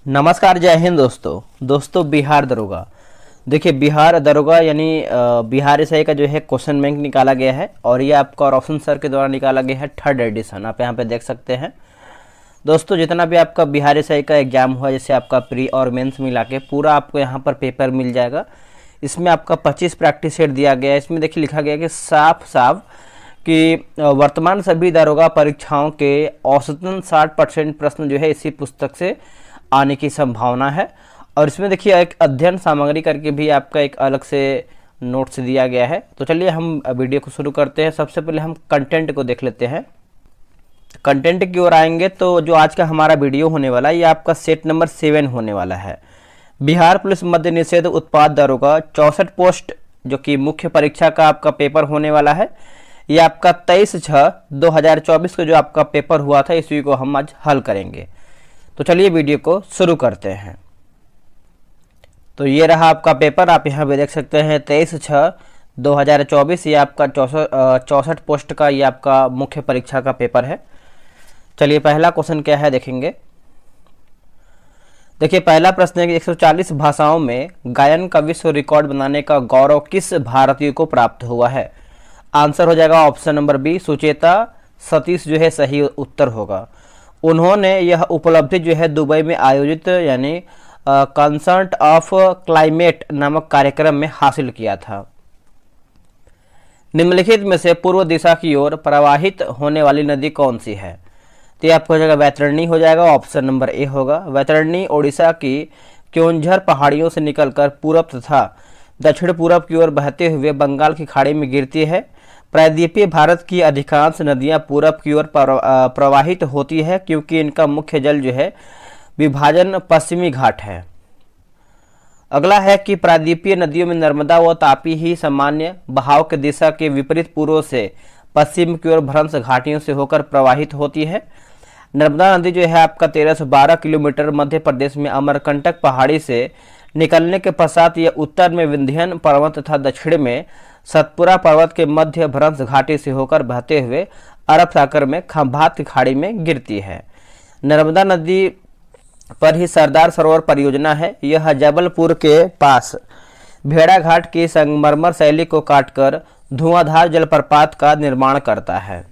नमस्कार, जय हिंद दोस्तों बिहार दरोगा। देखिए, बिहार दरोगा यानी बिहार एसआई का जो है क्वेश्चन बैंक निकाला गया है और ये आपका रोशन सर के द्वारा निकाला गया है 3rd एडिशन। आप यहाँ पे देख सकते हैं दोस्तों, जितना भी आपका बिहार एसआई का एग्जाम हुआ, जैसे आपका प्री और मेंस मिला के पूरा आपको यहाँ पर पेपर मिल जाएगा। इसमें आपका 25 प्रैक्टिस सेट दिया गया है। इसमें देखिए लिखा गया है कि साफ साफ कि वर्तमान सभी दरोगा परीक्षाओं के औसतन 60% प्रश्न जो है इसी पुस्तक से आने की संभावना है। और इसमें देखिए एक अध्ययन सामग्री करके भी आपका एक अलग से नोट्स दिया गया है। तो चलिए हम वीडियो को शुरू करते हैं। सबसे पहले हम कंटेंट को देख लेते हैं। कंटेंट की ओर आएंगे तो जो आज का हमारा वीडियो होने वाला है ये आपका सेट नंबर 7 होने वाला है। बिहार पुलिस मद्य निषेध उत्पाद दरोगा 64 पोस्ट जो कि मुख्य परीक्षा का आपका पेपर होने वाला है। ये आपका 23/6/2024 को जो आपका पेपर हुआ था इसी को हम आज हल करेंगे। तो चलिए वीडियो को शुरू करते हैं। तो ये रहा आपका पेपर, आप यहाँ पे देख सकते हैं 23/6/2024। ये आपका 64 पोस्ट का ये आपका मुख्य परीक्षा का पेपर है। चलिए पहला क्वेश्चन क्या है देखेंगे। देखिए पहला प्रश्न है कि 140 भाषाओं में गायन का विश्व रिकॉर्ड बनाने का गौरव किस भारतीय को प्राप्त हुआ है। आंसर हो जाएगा option number B, Sucheta Satish जो है सही उत्तर होगा। उन्होंने यह उपलब्धि जो है दुबई में आयोजित यानी कंसर्ट ऑफ क्लाइमेट नामक कार्यक्रम में हासिल किया था। निम्नलिखित में से पूर्व दिशा की ओर प्रवाहित होने वाली नदी कौन सी है। तो ये आपको हो जाएगा वैतरणी हो जाएगा, ऑप्शन नंबर ए होगा। वैतरणी ओडिशा की क्योंझर पहाड़ियों से निकलकर पूरब तथा दक्षिण पूरब की ओर बहते हुए बंगाल की खाड़ी में गिरती है। प्रायद्वीपीय भारत की अधिकांश नदियां पूरब की ओर प्रवाहित होती है क्योंकि इनका मुख्य जल जो है विभाजन पश्चिमी घाट है। अगला है कि प्रायद्वीपीय नदियों में नर्मदा व तापी ही सामान्य बहाव के दिशा के विपरीत पूर्व से पश्चिम की ओर भ्रंश घाटियों से होकर प्रवाहित होती है। नर्मदा नदी जो है आपका 1312 किलोमीटर मध्य प्रदेश में अमरकंटक पहाड़ी से निकलने के पश्चात यह उत्तर में विंध्यन पर्वत तथा दक्षिण में सतपुरा पर्वत के मध्य भ्रंश घाटी से होकर बहते हुए अरब सागर में खंभात की खाड़ी में गिरती है। नर्मदा नदी पर ही सरदार सरोवर परियोजना है। यह जबलपुर के पास भेड़ा घाट की संगमरमर शैली को काटकर धुआंधार जलप्रपात का निर्माण करता है।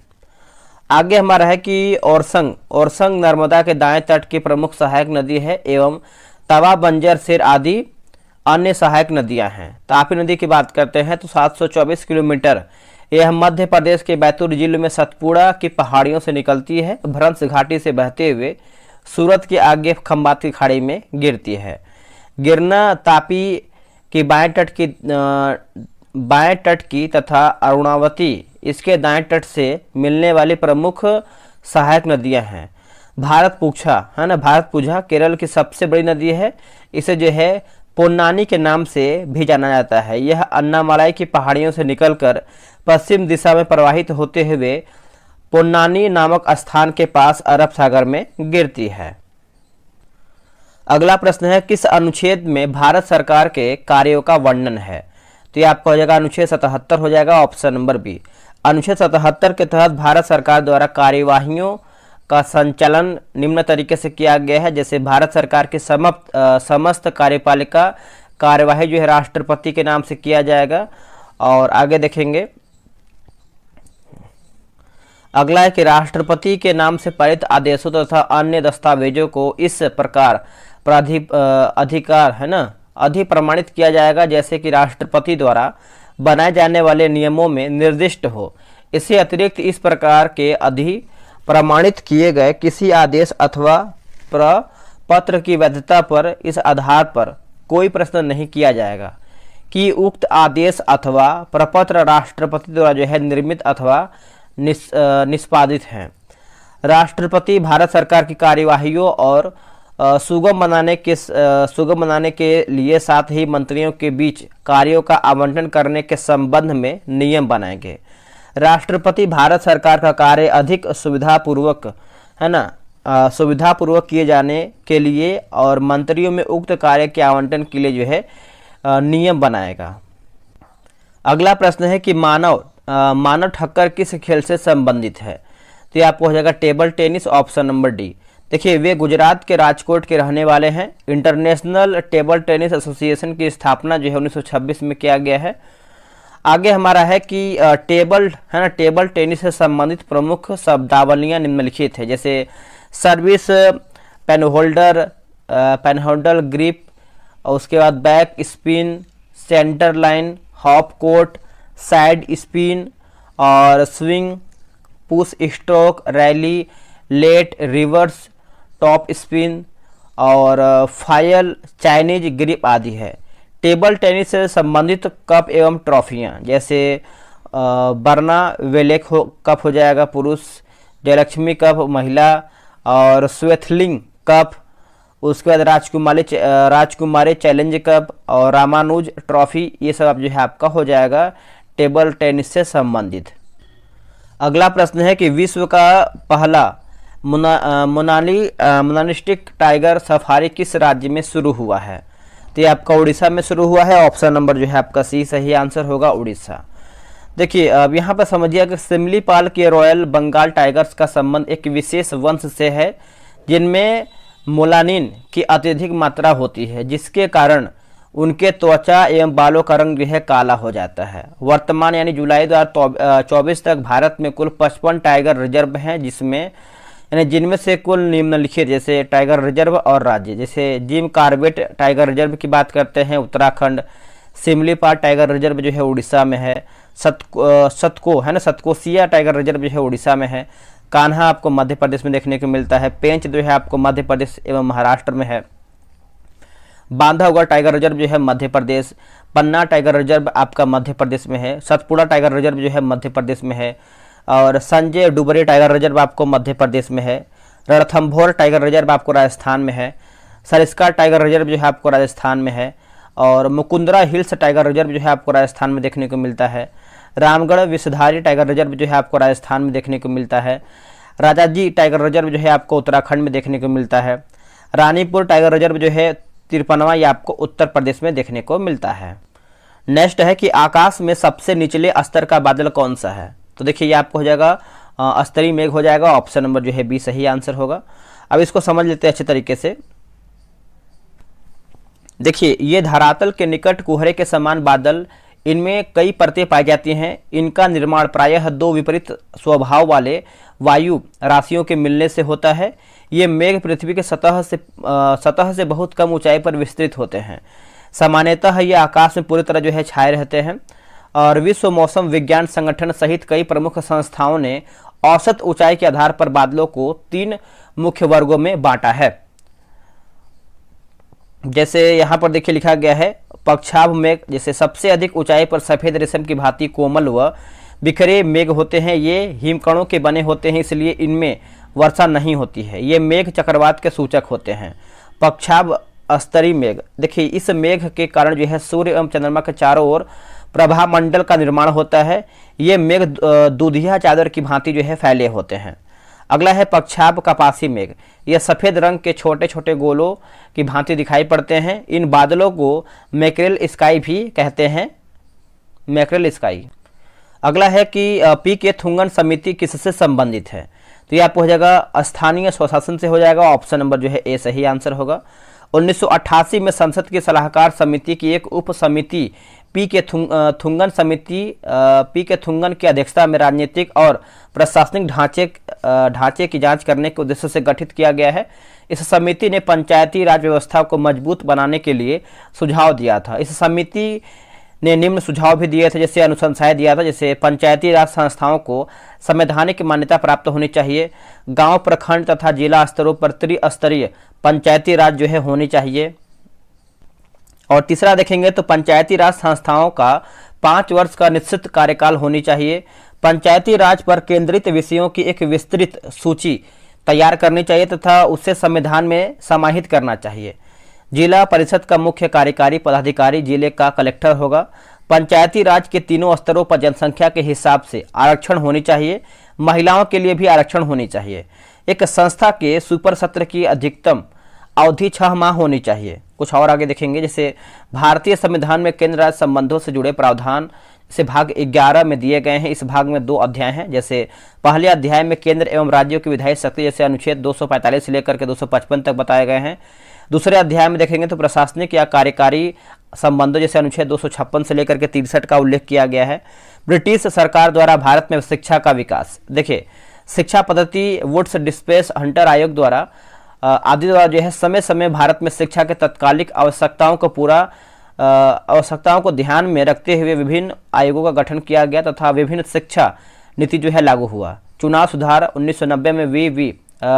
आगे हमारा है कि ओरसंग नर्मदा के दाएं तट की प्रमुख सहायक नदी है एवं तवा, बंजर, सिर आदि अन्य सहायक नदियां हैं। तापी नदी की बात करते हैं तो 724 किलोमीटर यह मध्य प्रदेश के बैतूल जिले में सतपुड़ा की पहाड़ियों से निकलती है। भ्रंश घाटी से बहते हुए सूरत के आगे खंभात की खाड़ी में गिरती है। गिरना तापी की बाएं तट की तथा अरुणावती इसके दाएं तट से मिलने वाली प्रमुख सहायक नदियां हैं। भारतपुझा है ना, भारतपुझा केरल की सबसे बड़ी नदी है। इसे जो है पोन्नानी के नाम से भी जाना जाता है। यह अन्नामलाई की पहाड़ियों से निकलकर पश्चिम दिशा में प्रवाहित होते हुए पोन्नानी नामक स्थान के पास अरब सागर में गिरती है। अगला प्रश्न है किस अनुच्छेद में भारत सरकार के कार्यों का वर्णन है। तो ये आपका हो जाएगा अनुच्छेद 77 हो जाएगा, ऑप्शन नंबर बी। अनुच्छेद 77 के तहत भारत सरकार द्वारा कार्यवाहियों का संचालन निम्न तरीके से किया गया है। जैसे भारत सरकार की समस्त कार्यपालिका कार्यवाही जो है राष्ट्रपति के नाम से किया जाएगा। और आगे देखेंगे अगला है कि राष्ट्रपति के नाम से पारित आदेशों तथा अन्य दस्तावेजों को इस प्रकार अधिकार है ना अधिप्रमाणित किया जाएगा जैसे कि राष्ट्रपति द्वारा बनाए जाने वाले नियमों में निर्दिष्ट हो। इससे अतिरिक्त इस प्रकार के प्रमाणित किए गए किसी आदेश अथवा प्रपत्र की वैधता पर इस आधार पर कोई प्रश्न नहीं किया जाएगा कि उक्त आदेश अथवा प्रपत्र राष्ट्रपति द्वारा जो है निर्मित अथवा निष्पादित हैं। राष्ट्रपति भारत सरकार की कार्यवाहियों और सुगम बनाने के लिए साथ ही मंत्रियों के बीच कार्यों का आवंटन करने के संबंध में नियम बनाएंगे। राष्ट्रपति भारत सरकार का कार्य अधिक सुविधापूर्वक है ना सुविधापूर्वक किए जाने के लिए और मंत्रियों में उक्त कार्य के आवंटन के लिए जो है नियम बनाएगा। अगला प्रश्न है कि मानव ठक्कर किस खेल से संबंधित है। तो ये आपको हो जाएगा table tennis, option number D. देखिए वे गुजरात के राजकोट के रहने वाले हैं। इंटरनेशनल टेबल टेनिस एसोसिएशन की स्थापना जो है 1926 में किया गया है। आगे हमारा है कि टेबल है ना, टेबल टेनिस से संबंधित प्रमुख शब्दावलियां निम्नलिखित है, जैसे सर्विस, पेनहोल्डर ग्रिप, और उसके बाद back spin, centre line, hop court, side spin और swing, push stroke, rally, let, reverse, top spin और फायल, चाइनीज ग्रिप आदि है। टेबल टेनिस से संबंधित कप एवं ट्रॉफियाँ जैसे बर्ना वेलेक कप हो जाएगा पुरुष, जयलक्ष्मी कप महिला, और स्वेथलिंग कप, उसके बाद राजकुमारी चैलेंज कप और रामानुज ट्रॉफी, ये सब आप जो है आपका हो जाएगा टेबल टेनिस से संबंधित। अगला प्रश्न है कि विश्व का पहला मोनालिस्टिक टाइगर सफारी किस राज्य में शुरू हुआ है? तो ये आपका उड़ीसा में शुरू हुआ है। ऑप्शन नंबर जो है आपका सी सही आंसर होगा, उड़ीसा। देखिए अब यहाँ पर समझिए कि सिमलीपाल के रॉयल बंगाल टाइगर्स का संबंध एक विशेष वंश से है जिनमें मोलानिन की अत्यधिक मात्रा होती है, जिसके कारण उनके त्वचा एवं बालों का रंग जो है काला हो जाता है। वर्तमान यानी जुलाई 2024 तक भारत में कुल 55 टाइगर रिजर्व हैं, जिनमें से कुल निम्नलिखित जैसे टाइगर रिजर्व और राज्य, जैसे जिम कॉर्बेट टाइगर रिजर्व की बात करते हैं उत्तराखंड, सिमलीपाल टाइगर रिजर्व जो है उड़ीसा में है, सतकोसिया टाइगर रिजर्व जो है उड़ीसा में है, कान्हा आपको मध्य प्रदेश में देखने को मिलता है, पेंच जो है आपको मध्य प्रदेश एवं महाराष्ट्र में है, बांधवगढ़ टाइगर रिजर्व जो है मध्य प्रदेश, पन्ना टाइगर रिजर्व आपका मध्य प्रदेश में है, सतपुड़ा टाइगर रिजर्व जो है मध्य प्रदेश में है, और संजय डुबरी टाइगर रिजर्व आपको मध्य प्रदेश में है, रणथंभौर टाइगर रिजर्व आपको राजस्थान में है, सरिस्का टाइगर रिजर्व जो है आपको राजस्थान में है, और मुकुंदरा हिल्स टाइगर रिजर्व जो है आपको राजस्थान में देखने को मिलता है, रामगढ़ विषधारी टाइगर रिजर्व जो है आपको राजस्थान में देखने को मिलता है, राजाजी टाइगर रिजर्व जो है आपको उत्तराखंड में देखने को मिलता है, रानीपुर टाइगर रिजर्व जो है 53वां ये आपको उत्तर प्रदेश में देखने को मिलता है। नेक्स्ट है कि आकाश में सबसे निचले स्तर का बादल कौन सा है? तो देखिए ये आपको हो जाएगा स्तरीय मेघ हो जाएगा, ऑप्शन नंबर जो है बी सही आंसर होगा। अब इसको समझ लेते हैं अच्छे तरीके से। देखिए ये धरातल के निकट कुहरे के समान बादल, इनमें कई परतें पाई जाती हैं। इनका निर्माण प्रायः दो विपरीत स्वभाव वाले वायु राशियों के मिलने से होता है। ये मेघ पृथ्वी के सतह से बहुत कम ऊंचाई पर विस्तृत होते हैं। सामान्यतः ये आकाश में पूरी तरह जो है छाए रहते हैं, और विश्व मौसम विज्ञान संगठन सहित कई प्रमुख संस्थाओं ने औसत ऊंचाई के आधार पर बादलों को 3 मुख्य वर्गों में बांटा है। जैसे यहाँ पर देखिए लिखा गया है पक्षाभ मेघ, जैसे सबसे अधिक ऊंचाई पर सफेद रेशम की भांति कोमल व बिखरे मेघ होते हैं। ये हिमकणों के बने होते हैं, इसलिए इनमें वर्षा नहीं होती है। ये मेघ चक्रवात के सूचक होते हैं। पक्षाभ स्तरीय मेघ, देखिए इस मेघ के कारण जो है सूर्य एवं चंद्रमा के चारों ओर प्रभा मंडल का निर्माण होता है। ये मेघ दूधिया चादर की भांति जो है फैले होते हैं। अगला है पक्षाभ कपासी मेघ, यह सफेद रंग के छोटे छोटे गोलों की भांति दिखाई पड़ते हैं। इन बादलों को मैक्रेल स्काई भी कहते हैं, मैक्रेल स्काई। अगला है कि पी के थुंगन समिति किससे संबंधित है? तो ये आपको हो जाएगा स्थानीय स्वशासन से हो जाएगा, ऑप्शन नंबर जो है ए सही आंसर होगा। 1988 में संसद की सलाहकार समिति की एक उप समिति पी के थुंगन की अध्यक्षता में राजनीतिक और प्रशासनिक ढांचे की जांच करने के उद्देश्य से गठित किया गया है। इस समिति ने पंचायती राज व्यवस्था को मजबूत बनाने के लिए सुझाव दिया था। इस समिति ने निम्न सुझाव भी दिए थे, जैसे अनुशंसाएं दिया था, जैसे पंचायती राज संस्थाओं को संवैधानिक मान्यता प्राप्त होनी चाहिए, गांव, प्रखंड तथा जिला स्तरों पर त्रिस्तरीय पंचायती राज जो है होनी चाहिए। और तीसरा देखेंगे तो पंचायती राज संस्थाओं का 5 वर्ष का निश्चित कार्यकाल होनी चाहिए। पंचायती राज पर केंद्रित विषयों की एक विस्तृत सूची तैयार करनी चाहिए तथा उसे संविधान में समाहित करना चाहिए। जिला परिषद का मुख्य कार्यकारी पदाधिकारी जिले का कलेक्टर होगा। पंचायती राज के तीनों स्तरों पर जनसंख्या के हिसाब से आरक्षण होनी चाहिए। महिलाओं के लिए भी आरक्षण होनी चाहिए। एक संस्था के सुपर सत्र की अधिकतम अवधि 6 माह होनी चाहिए। कुछ और आगे देखेंगे, जैसे भारतीय संविधान में केंद्र राज्य संबंधों से जुड़े प्रावधान इसे भाग 11 में दिए गए हैं। इस भाग में 2 अध्याय हैं। जैसे पहले अध्याय में केंद्र एवं राज्यों की विधायी शक्ति जैसे अनुच्छेद 245 से लेकर के 255 तक बताए गए हैं। दूसरे अध्याय में देखेंगे तो प्रशासनिक या कार्यकारी संबंधों जैसे अनुच्छेद 256 से लेकर के 63 का उल्लेख किया गया है। ब्रिटिश सरकार द्वारा भारत में शिक्षा का विकास, देखिए शिक्षा पद्धति वुड्स डिस्पेस हंटर आयोग द्वारा आदि द्वारा जो है समय समय भारत में शिक्षा के तत्कालिक आवश्यकताओं को ध्यान में रखते हुए विभिन्न आयोगों का गठन किया गया तथा विभिन्न शिक्षा नीति जो है लागू हुआ। चुनाव सुधार 1990 में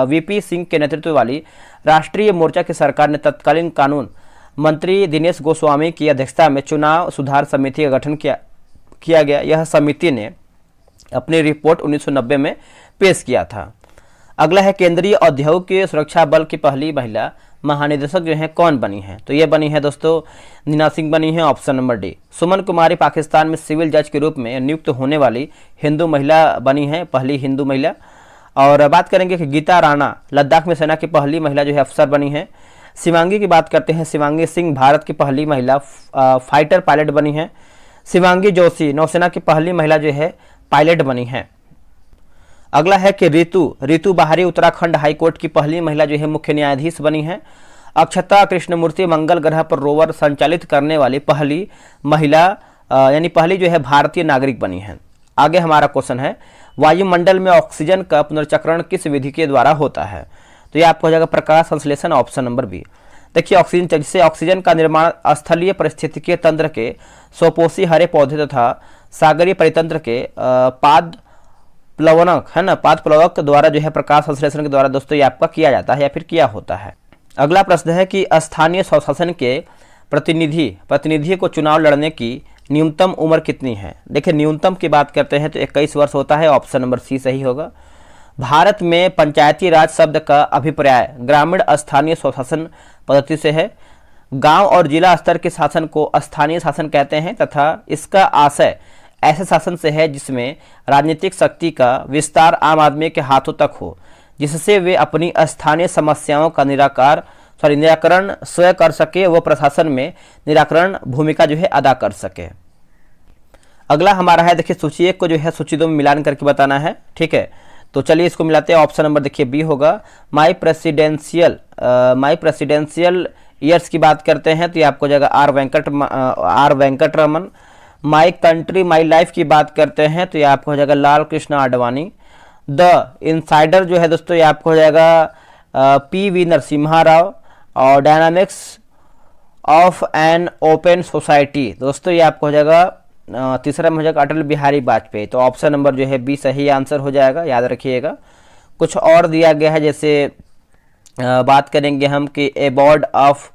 वीपी सिंह के नेतृत्व वाली राष्ट्रीय मोर्चा की सरकार ने तत्कालीन कानून मंत्री दिनेश गोस्वामी की अध्यक्षता में चुनाव सुधार समिति का गठन किया गया। यह समिति ने अपनी रिपोर्ट 1990 में पेश किया था। अगला है केंद्रीय औद्योगिक सुरक्षा बल की पहली महिला महानिदेशक जो है कौन बनी है, तो ये बनी है दोस्तों नीना सिंह बनी है, ऑप्शन नंबर डी। सुमन कुमारी पाकिस्तान में सिविल जज के रूप में नियुक्त होने वाली हिंदू महिला बनी है, पहली हिंदू महिला। और बात करेंगे कि गीता राणा लद्दाख में सेना की पहली महिला जो है अफसर बनी है। शिवांगी की बात करते हैं, शिवांगी सिंह भारत की पहली महिला फाइटर पायलट बनी है। शिवांगी जोशी नौसेना की पहली महिला जो है पायलट बनी है। अगला है कि ऋतु बाहरी उत्तराखंड हाईकोर्ट की पहली महिला जो है मुख्य न्यायाधीश बनी है। अक्षता कृष्णमूर्ति मंगल ग्रह पर रोवर संचालित करने वाली पहली महिला यानी पहली जो है भारतीय नागरिक बनी है। आगे हमारा क्वेश्चन है वायुमंडल में ऑक्सीजन का पुनर्चक्रण किस विधि के द्वारा होता है, तो ये आपको हो जाएगा प्रकाश संश्लेषण, ऑप्शन नंबर बी। देखिए ऑक्सीजन का निर्माण स्थलीय परिस्थितिकीय तंत्र के स्वपोषी हरे पौधे तथा सागरीय परितंत्र के पाद प्लवनक है ना, पाद प्लवक द्वारा जो है प्रकाश संश्लेषण के द्वारा दोस्तों ये आपका किया जाता है या फिर किया होता है। अगला प्रश्न है कि स्थानीय स्वशासन के प्रतिनिधि को चुनाव लड़ने की न्यूनतम उम्र कितनी है। देखिए न्यूनतम की बात करते हैं तो 21 वर्ष होता है, ऑप्शन नंबर सी सही होगा। भारत में पंचायती राज शब्द का अभिप्राय ग्रामीण स्थानीय स्वशासन पद्धति से है। गांव और जिला स्तर के शासन को स्थानीय शासन कहते हैं तथा इसका आशय ऐसे शासन से है जिसमें राजनीतिक शक्ति का विस्तार आम आदमी के हाथों तक हो, जिससे वे अपनी स्थानीय समस्याओं का निराकरण स्वयं कर सके, वो प्रशासन में निराकरण भूमिका जो है अदा कर सके। अगला हमारा है देखिए सूची 1 को जो है सूची 2 में मिलान करके बताना है, ठीक है। तो चलिए इसको मिलाते हैं। ऑप्शन नंबर देखिए बी होगा। माई प्रेसिडेंशियल ईयर्स की बात करते हैं तो ये आपको जाएगा R Venkataraman. My country my life की बात करते हैं तो ये आपको हो जाएगा लाल कृष्ण आडवाणी। द इनसाइडर जो है दोस्तों ये आपको हो जाएगा पी.वी. नरसिम्हा राव। और dynamics of an open society दोस्तों ये आपको हो जाएगा तीसरा में हो जाएगा अटल बिहारी वाजपेयी। तो ऑप्शन नंबर जो है बी सही आंसर हो जाएगा, याद रखिएगा। कुछ और दिया गया है, जैसे बात करेंगे हम कि a board of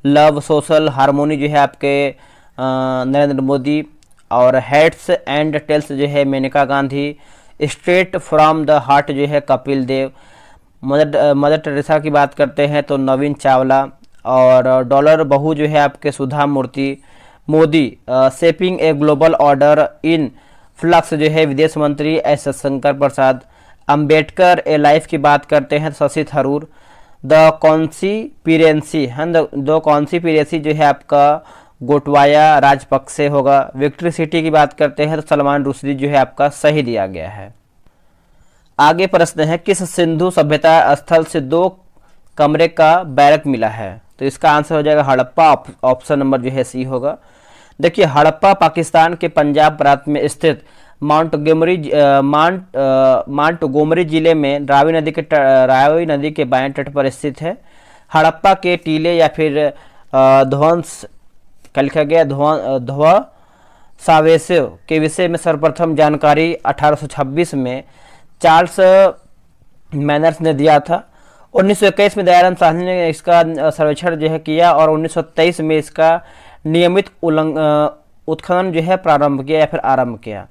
love social harmony जो है आपके नरेंद्र मोदी। और हेड्स एंड टेल्स जो है Menaka Gandhi. Straight from the heart जो है कपिल देव। मदर टेरेसा की बात करते हैं तो नवीन चावला। और डॉलर बहू जो है आपके Sudha Murthy. Modi shaping a global order in flux जो है विदेश मंत्री S Shankar Prasad. Ambedkar a life की बात करते हैं शशि थरूर। द कॉन्स्पिरेंसी है, द कॉन्स्पिरेसी जो है आपका गोटवाया राजपक्षे होगा। विक्ट्री सिटी की बात करते हैं तो सलमान रुश्दी जो है आपका सही दिया गया है। आगे प्रश्न है किस सिंधु सभ्यता स्थल से 2 कमरे का बैरक मिला है, तो इसका आंसर हो जाएगा हड़प्पा, ऑप्शन नंबर जो है सी होगा। देखिए हड़प्पा पाकिस्तान के पंजाब प्रांत में स्थित मांटगोमरी जिले में रावी नदी के बाएं तट पर स्थित है। हड़प्पा के टीले या फिर ध्वंस क्या लिखा गया ध्वंसावशेषों के विषय में सर्वप्रथम जानकारी 1826 में चार्ल्स मैनर्स ने दिया था। 1921 में दयानंद साहनी ने इसका सर्वेक्षण जो है किया और 1923 में इसका नियमित उत्खनन जो है प्रारंभ किया या फिर आरंभ किया।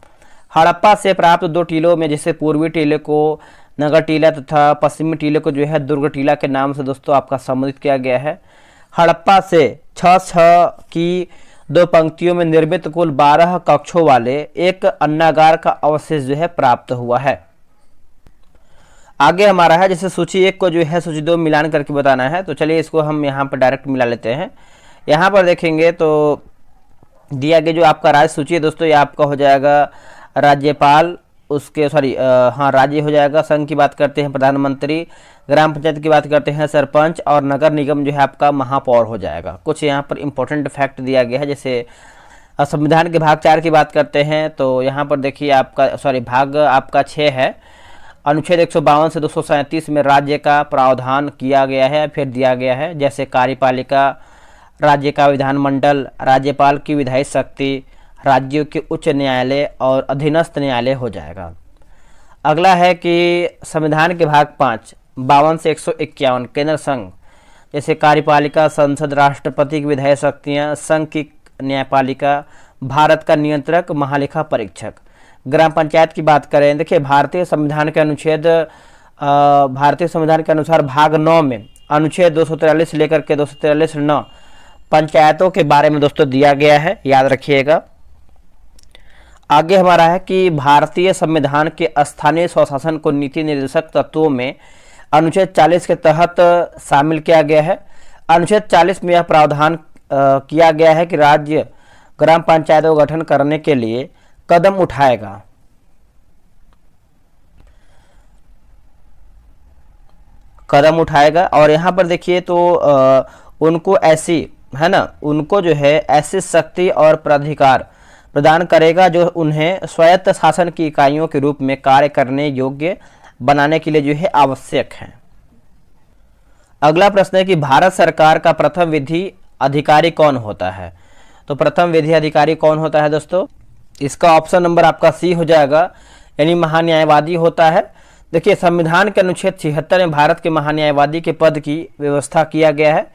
हड़प्पा से प्राप्त 2 टीलों में जैसे पूर्वी टीले को नगर टीला तथा पश्चिमी टीले को जो है दुर्ग टीला के नाम से दोस्तों आपका संबोधित किया गया है। हड़प्पा से 6 की 2 पंक्तियों में निर्मित कुल 12 कक्षों वाले एक अन्नागार का अवशेष जो है प्राप्त हुआ है। आगे हमारा है जैसे सूची 1 को जो है सूची 2 मिलान करके बताना है, तो चलिए इसको हम यहाँ पर डायरेक्ट मिला लेते हैं। यहाँ पर देखेंगे तो दिया गया जो आपका राज्य सूची है दोस्तों, ये आपका हो जाएगा राज्यपाल, उसके हाँ राज्य हो जाएगा, संघ की बात करते हैं प्रधानमंत्री, ग्राम पंचायत की बात करते हैं सरपंच, और नगर निगम जो है आपका महापौर हो जाएगा। कुछ यहाँ पर इंपॉर्टेंट फैक्ट दिया गया है। जैसे संविधान के भाग 4 की बात करते हैं तो यहाँ पर देखिए आपका भाग आपका 6 है। अनुच्छेद 152 से 237 में राज्य का प्रावधान किया गया है, फिर दिया गया है, जैसे कार्यपालिका, राज्य का विधानमंडल, राज्यपाल की विधायी शक्ति, राज्यों के उच्च न्यायालय और अधीनस्थ न्यायालय हो जाएगा। अगला है कि संविधान के भाग 5 52 से 151 केंद्र संघ, जैसे कार्यपालिका, संसद, राष्ट्रपति की विधायी शक्तियाँ, संघ की न्यायपालिका, भारत का नियंत्रक, महालेखा परीक्षक। ग्राम पंचायत की बात करें, देखिए भारतीय संविधान के अनुसार भाग 9 में अनुच्छेद 243 से लेकर के 243 9 पंचायतों के बारे में दोस्तों दिया गया है, याद रखिएगा। आगे हमारा है कि भारतीय संविधान के स्थानीय स्वशासन को नीति निर्देशक तत्वों में अनुच्छेद 40 के तहत शामिल किया गया है। अनुच्छेद 40 में यह प्रावधान किया गया है कि राज्य ग्राम पंचायतों का गठन करने के लिए कदम उठाएगा और यहाँ पर देखिए तो उनको ऐसी है ना, उनको जो है ऐसी शक्ति और प्राधिकार प्रदान करेगा जो उन्हें स्वायत्त शासन की इकाइयों के रूप में कार्य करने योग्य बनाने के लिए जो है आवश्यक है। अगला प्रश्न है कि भारत सरकार का प्रथम विधि अधिकारी कौन होता है? तो प्रथम विधि अधिकारी कौन होता है दोस्तों? इसका ऑप्शन नंबर आपका सी हो जाएगा, यानी महान्यायवादी होता है। देखिए संविधान के अनुच्छेद 76 में भारत के महान्यायवादी के पद की व्यवस्था किया गया है।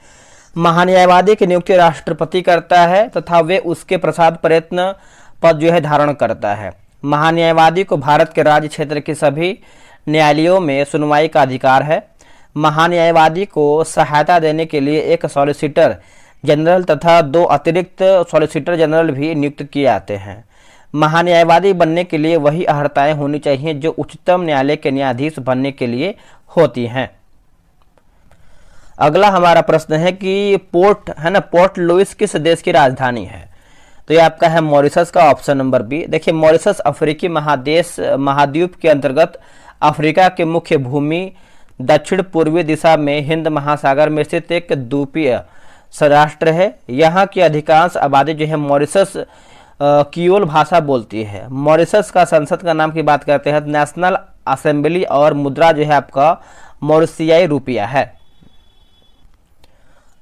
महान्यायवादी की नियुक्ति राष्ट्रपति करता है तथा वे उसके प्रसाद प्रयत्न पद जो है धारण करता है। महान्यायवादी को भारत के राज्य क्षेत्र के सभी न्यायालयों में सुनवाई का अधिकार है। महान्यायवादी को सहायता देने के लिए एक सॉलिसिटर जनरल तथा 2 अतिरिक्त सॉलिसिटर जनरल भी नियुक्त किए जाते हैं। महान्यायवादी बनने के लिए वही अर्हताएं होनी चाहिए जो उच्चतम न्यायालय के न्यायाधीश बनने के लिए होती हैं। अगला हमारा प्रश्न है कि पोर्ट लुइस किस देश की राजधानी है? तो ये आपका है मॉरिशस का ऑप्शन नंबर बी। देखिए मॉरिशस अफ्रीकी महाद्वीप के अंतर्गत अफ्रीका के मुख्य भूमि दक्षिण पूर्वी दिशा में हिंद महासागर में स्थित एक द्वीपीय राष्ट्र है। यहाँ की अधिकांश आबादी जो है मॉरिशस क्रियोल भाषा बोलती है। मॉरिशस का संसद का नाम की बात करते हैं नेशनल असेंबली और मुद्रा जो है आपका मॉरिशियाई रुपया है।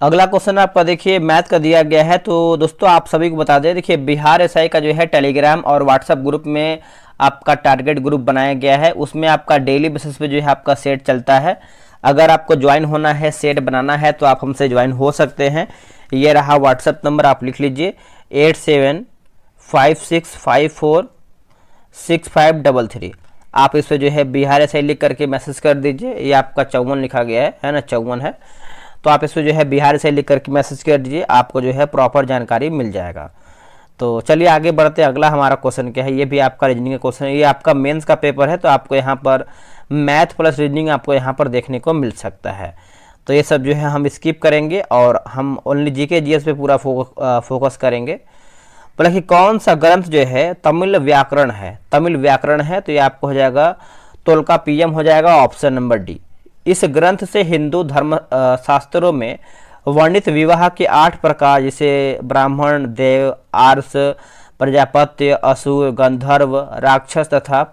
अगला क्वेश्चन आपका देखिए मैथ का दिया गया है। तो दोस्तों आप सभी को बता दें, देखिए बिहार एसआई का जो है टेलीग्राम और व्हाट्सएप ग्रुप में आपका टारगेट ग्रुप बनाया गया है। उसमें आपका डेली बेसिस पे जो है आपका सेट चलता है। अगर आपको ज्वाइन होना है, सेट बनाना है तो आप हमसे ज्वाइन हो सकते हैं। ये रहा व्हाट्सएप नंबर, आप लिख लीजिए 8756546533। आप इस पर जो है बिहार एसआई लिख करके मैसेज कर दीजिए। ये आपका 54 लिखा गया है ना, 54 है। तो आप इसको जो है बिहार से लिख करके मैसेज कर दीजिए, आपको जो है प्रॉपर जानकारी मिल जाएगा। तो चलिए आगे बढ़ते हैं। अगला हमारा क्वेश्चन क्या है? ये भी आपका रीजनिंग का क्वेश्चन है। ये आपका मेंस का पेपर है तो आपको यहाँ पर मैथ प्लस रीजनिंग आपको यहाँ पर देखने को मिल सकता है। तो ये सब जो है हम स्किप करेंगे और हम ओनली जीके जीएस पे पूरा फोकस करेंगे। बोला कि कौन सा ग्रंथ जो है तमिल व्याकरण है? तमिल व्याकरण है तो ये आपको हो जाएगा तोल्काप्पियम हो जाएगा, ऑप्शन नंबर डी। इस ग्रंथ से हिंदू धर्म शास्त्रों में वर्णित विवाह के 8 प्रकार जैसे ब्राह्मण, देव, आर्ष, प्रजापत्य, असुर, गंधर्व, राक्षस तथा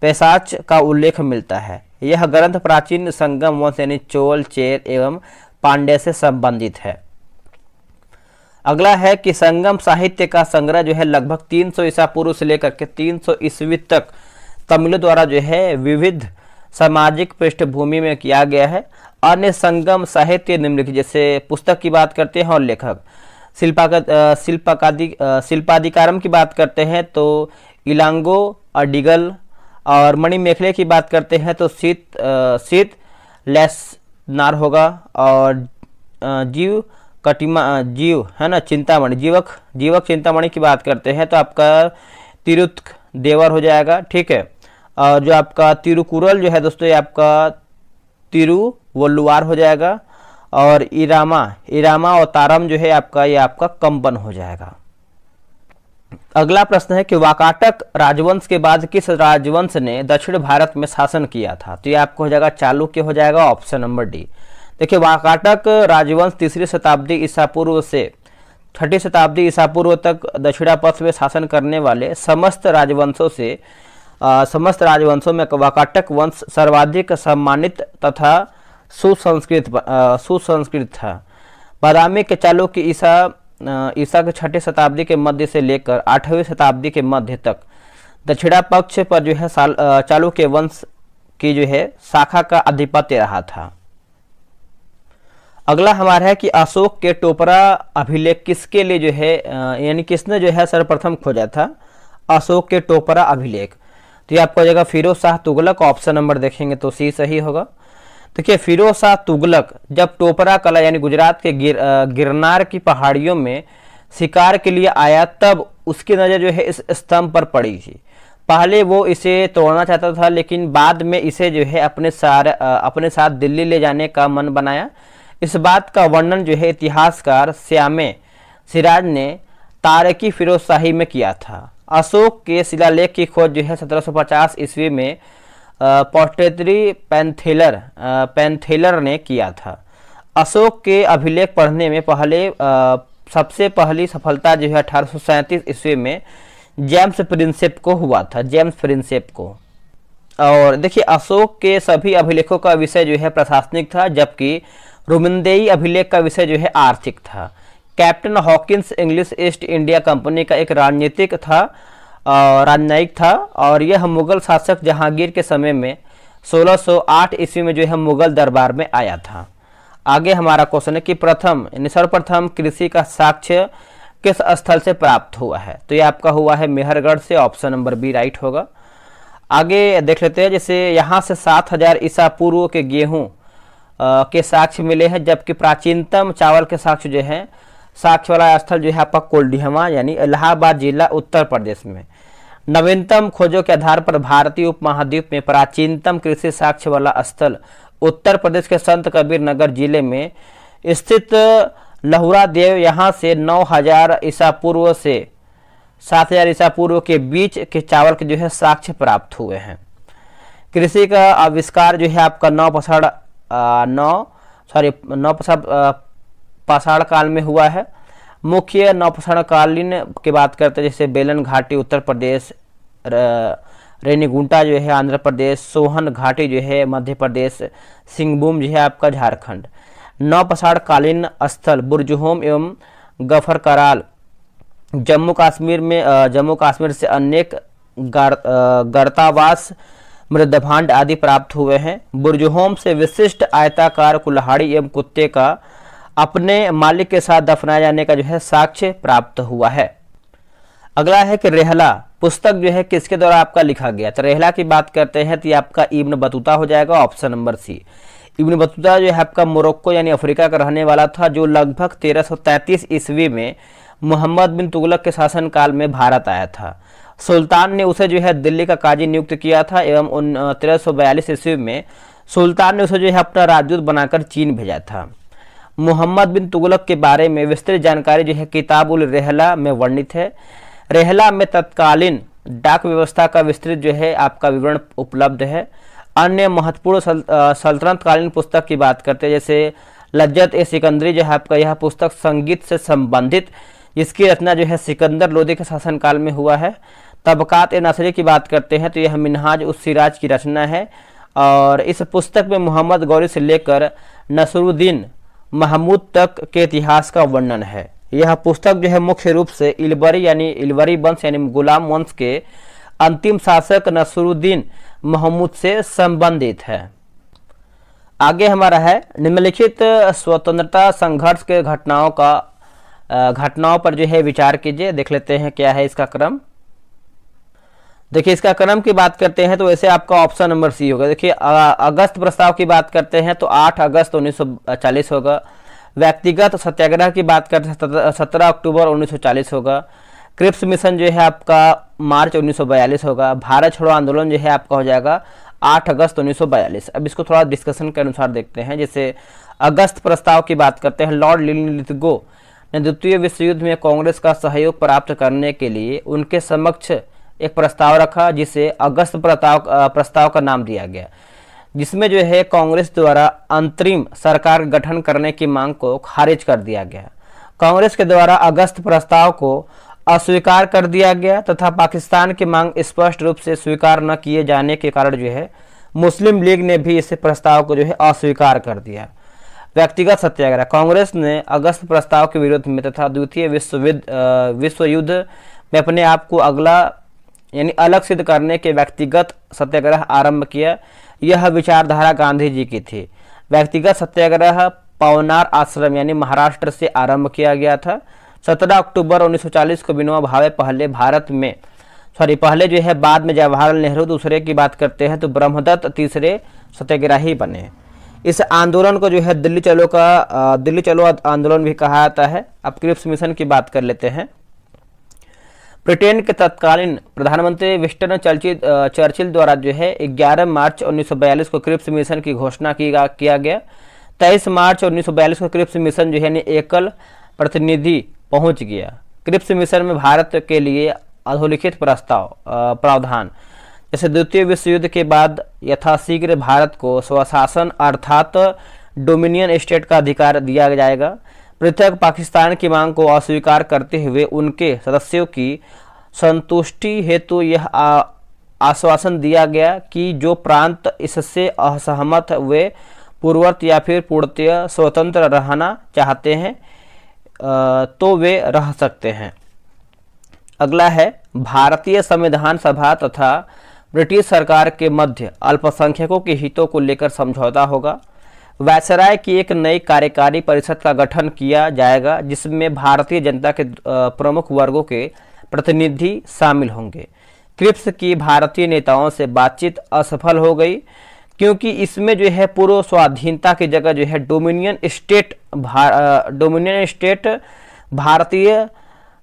पैशाच का उल्लेख मिलता है। यह ग्रंथ प्राचीन संगम वंश यानी चोल, चेर एवं पांड्य से संबंधित है। अगला है कि संगम साहित्य का संग्रह जो है लगभग 300 ईसा पूर्व से लेकर के 300 ईस्वी तक तमिलों द्वारा जो है विविध सामाजिक पृष्ठभूमि में किया गया है। अन्य संगम साहित्य निम्नलिखित, जैसे पुस्तक की बात करते हैं और लेखक शिल्पाधिकारम की बात करते हैं तो इलांगो अडिगल, और मणिमेखले की बात करते हैं तो शीत लेसनार होगा, और जीव है ना चिंतामणि, जीवक चिंतामणि की बात करते हैं तो आपका तिरुत्क देवर हो जाएगा, ठीक है। और जो आपका तिरुकुरल जो है दोस्तों ये आपका तिरुवल्लुवार हो जाएगा, और इरामा और तारम जो है आपका, ये आपका कंपन हो जाएगा। अगला प्रश्न है कि वाकाटक राजवंश के बाद किस राजवंश ने दक्षिण भारत में शासन किया था? तो ये आपको हो जाएगा चालुक्य हो जाएगा, ऑप्शन नंबर डी। देखिए वाकाटक राजवंश 3री शताब्दी ईसा पूर्व से 6ठी शताब्दी ईसा पूर्व तक दक्षिणापथ में शासन करने वाले समस्त राजवंशों में वाकाटक वंश सर्वाधिक सम्मानित तथा सुसंस्कृत था। बादामी के चालुक्य ईसा के 6ठी शताब्दी के मध्य से लेकर 8वीं शताब्दी के मध्य तक दक्षिणा पक्ष पर जो है चालुक्य वंश की जो है शाखा का आधिपत्य रहा था। अगला हमारा है कि अशोक के टोपरा अभिलेख किसके लिए जो है यानी किसने जो है सर्वप्रथम खोजा था? अशोक के टोपरा अभिलेख, तो ये आपको हो जाएगा फिरोज शाह तुगलक, ऑप्शन नंबर देखेंगे तो सी सही होगा। देखिए फिरोज शाह तुगलक जब टोपरा कला यानी गुजरात के गिरनार की पहाड़ियों में शिकार के लिए आया, तब उसकी नज़र जो है इस स्तंभ पर पड़ी थी। पहले वो इसे तोड़ना चाहता था, लेकिन बाद में इसे जो है अपने साथ दिल्ली ले जाने का मन बनाया। इस बात का वर्णन जो है इतिहासकार श्यामे सिराज ने तारकी फिरोजशाही में किया था। अशोक के शिलालेख की खोज जो है 1750 ईस्वी में पोर्ट्रेटरी पैंथेलर ने किया था। अशोक के अभिलेख पढ़ने में सबसे पहली सफलता जो है 1837 ईस्वी में जेम्स प्रिंसेप को हुआ था, जेम्स प्रिंसेप को। और देखिए अशोक के सभी अभिलेखों का विषय जो है प्रशासनिक था, जबकि रुमिंदेई अभिलेख का विषय जो है आर्थिक था। Captain Hawkins English east India company का एक राजनीतिक था और यह मुगल शासक जहांगीर के समय में 1608 ईस्वी में जो है मुगल दरबार में आया था। आगे हमारा क्वेश्चन है कि सर्वप्रथम कृषि का साक्ष्य किस स्थल से प्राप्त हुआ है? तो ये आपका हुआ है मेहरगढ़ से, ऑप्शन नंबर बी राइट होगा। आगे देख लेते हैं, जैसे यहाँ से 7000 ईसा पूर्व के गेहूं के साक्ष्य मिले हैं, जबकि प्राचीनतम चावल के साक्ष्य जो है साक्ष्य वाला स्थल जो है आपका कोल्डिहमा यानी इलाहाबाद जिला उत्तर प्रदेश में। नवीनतम खोजों के आधार पर भारतीय उपमहाद्वीप में प्राचीनतम कृषि साक्ष्य वाला स्थल उत्तर प्रदेश के संत कबीर नगर जिले में स्थित लहुरा देव, यहाँ से 9000 ईसा पूर्व से 7000 ईसा पूर्व के बीच के चावल के जो है साक्ष्य प्राप्त हुए हैं। कृषि का आविष्कार जो है आपका पाषाण काल में हुआ है। मुख्य नवपाषाण कालीन की बात करते हैं, जैसे बेलन घाटी उत्तर प्रदेश, रेनीगुंटा जो है आंध्र प्रदेश, सोहन घाटी जो है मध्य प्रदेश, सिंहभूम जो है आपका झारखंड। नवपाषाण कालीन स्थल बुरजुहोम एवं गफर कराल जम्मू कश्मीर से अनेक गर्तावास मृदभांड आदि प्राप्त हुए हैं। बुरजुहोम से विशिष्ट आयताकार कुल्हाड़ी एवं कुत्ते का अपने मालिक के साथ दफनाए जाने का जो है साक्ष्य प्राप्त हुआ है। अगला है कि रेहला पुस्तक जो है किसके द्वारा आपका लिखा गया? तो रेहला की बात करते हैं तो ये आपका इब्न बतूता हो जाएगा, option number C. Ibn Battuta जो है आपका मोरक्को यानी अफ्रीका का रहने वाला था, जो लगभग 1333 ईस्वी में मोहम्मद बिन तुगलक के शासनकाल में भारत आया था। सुल्तान ने उसे जो है दिल्ली का काजी नियुक्त किया था एवं 1342 ईस्वी में सुल्तान ने उसे जो है अपना राजदूत बनाकर चीन भेजा था। मोहम्मद बिन तुगलक के बारे में विस्तृत जानकारी जो है किताब उल रेहला में वर्णित है। रेहला में तत्कालीन डाक व्यवस्था का विस्तृत जो है आपका विवरण उपलब्ध है। अन्य महत्वपूर्ण सल्तनतकालीन पुस्तक की बात करते हैं, जैसे लज्जत ए सिकंदरी जो है आपका, यह पुस्तक संगीत से संबंधित, जिसकी रचना जो है सिकंदर लोदी के शासनकाल में हुआ है। तबकात ए नसरी की बात करते हैं तो यह मिनहाज उस सिराज की रचना है और इस पुस्तक में मोहम्मद गौरी से लेकर नसरुद्दीन महमूद तक के इतिहास का वर्णन है। यह पुस्तक जो है मुख्य रूप से इलवरी वंश यानी गुलाम वंश के अंतिम शासक नसरुद्दीन महमूद से संबंधित है। आगे हमारा है निम्नलिखित स्वतंत्रता संघर्ष के घटनाओं पर जो है विचार कीजिए। देख लेते हैं क्या है इसका क्रम। देखिए इसका क्रम की बात करते हैं तो वैसे आपका ऑप्शन नंबर सी होगा। देखिए अगस्त प्रस्ताव की बात करते हैं तो 8 अगस्त 1940 होगा। व्यक्तिगत सत्याग्रह की बात करते हैं 17 अक्टूबर 1940 होगा। क्रिप्स मिशन जो है आपका मार्च 1942 होगा। भारत छोड़ो आंदोलन जो है आपका हो जाएगा 8 अगस्त 1942। अब इसको थोड़ा डिस्कशन के अनुसार देखते हैं। जैसे अगस्त प्रस्ताव की बात करते हैं। लॉर्ड लिथगो ने द्वितीय विश्व युद्ध में कांग्रेस का सहयोग प्राप्त करने के लिए उनके समक्ष एक प्रस्ताव रखा, जिसे अगस्त प्रस्ताव का नाम दिया गया, जिसमें जो है कांग्रेस द्वारा अंतरिम सरकार गठन करने की मांग को खारिज कर दिया गया। कांग्रेस के द्वारा अगस्त प्रस्ताव को अस्वीकार कर दिया गया तथा पाकिस्तान की मांग स्पष्ट रूप से स्वीकार न किए जाने के कारण जो है मुस्लिम लीग ने भी इस प्रस्ताव को जो है अस्वीकार कर दिया। व्यक्तिगत सत्याग्रह। कांग्रेस ने अगस्त प्रस्ताव के विरोध में तथा द्वितीय विश्व युद्ध में अपने आप को यानी अलग सिद्ध करने के व्यक्तिगत सत्याग्रह आरंभ किया। यह विचारधारा गांधी जी की थी। व्यक्तिगत सत्याग्रह पवनार आश्रम यानी महाराष्ट्र से आरंभ किया गया था। 17 अक्टूबर 1940 को विनोबा भावे पहले जो है बाद में जवाहरलाल नेहरू दूसरे की बात करते हैं तो ब्रह्मदत्त तीसरे सत्याग्रही बने। इस आंदोलन को जो है दिल्ली चलो आंदोलन भी कहा जाता है। अब क्रिप्स मिशन की बात कर लेते हैं। ब्रिटेन के तत्कालीन प्रधानमंत्री विंस्टन चर्चिल द्वारा जो है 11 मार्च 1942 को क्रिप्स मिशन की घोषणा किया गया। 23 मार्च 1942 को क्रिप्स मिशन जो है एकल प्रतिनिधि पहुंच गया। क्रिप्स मिशन में भारत के लिए अधोलिखित प्रावधान, जैसे द्वितीय विश्व युद्ध के बाद यथाशीघ्र भारत को स्वशासन अर्थात डोमिनियन स्टेट का अधिकार दिया जाएगा। पृथक पाकिस्तान की मांग को अस्वीकार करते हुए उनके सदस्यों की संतुष्टि हेतु यह आश्वासन दिया गया कि जो प्रांत इससे असहमत वे पूर्ववत या फिर पूर्णतः स्वतंत्र रहना चाहते हैं तो वे रह सकते हैं। अगला है भारतीय संविधान सभा तथा ब्रिटिश सरकार के मध्य अल्पसंख्यकों के हितों को लेकर समझौता होगा। वायसराय की एक नई कार्यकारी परिषद का गठन किया जाएगा जिसमें भारतीय जनता के प्रमुख वर्गों के प्रतिनिधि शामिल होंगे। क्रिप्स की भारतीय नेताओं से बातचीत असफल हो गई क्योंकि इसमें जो है पूर्व स्वाधीनता की जगह जो है डोमिनियन स्टेट भारतीय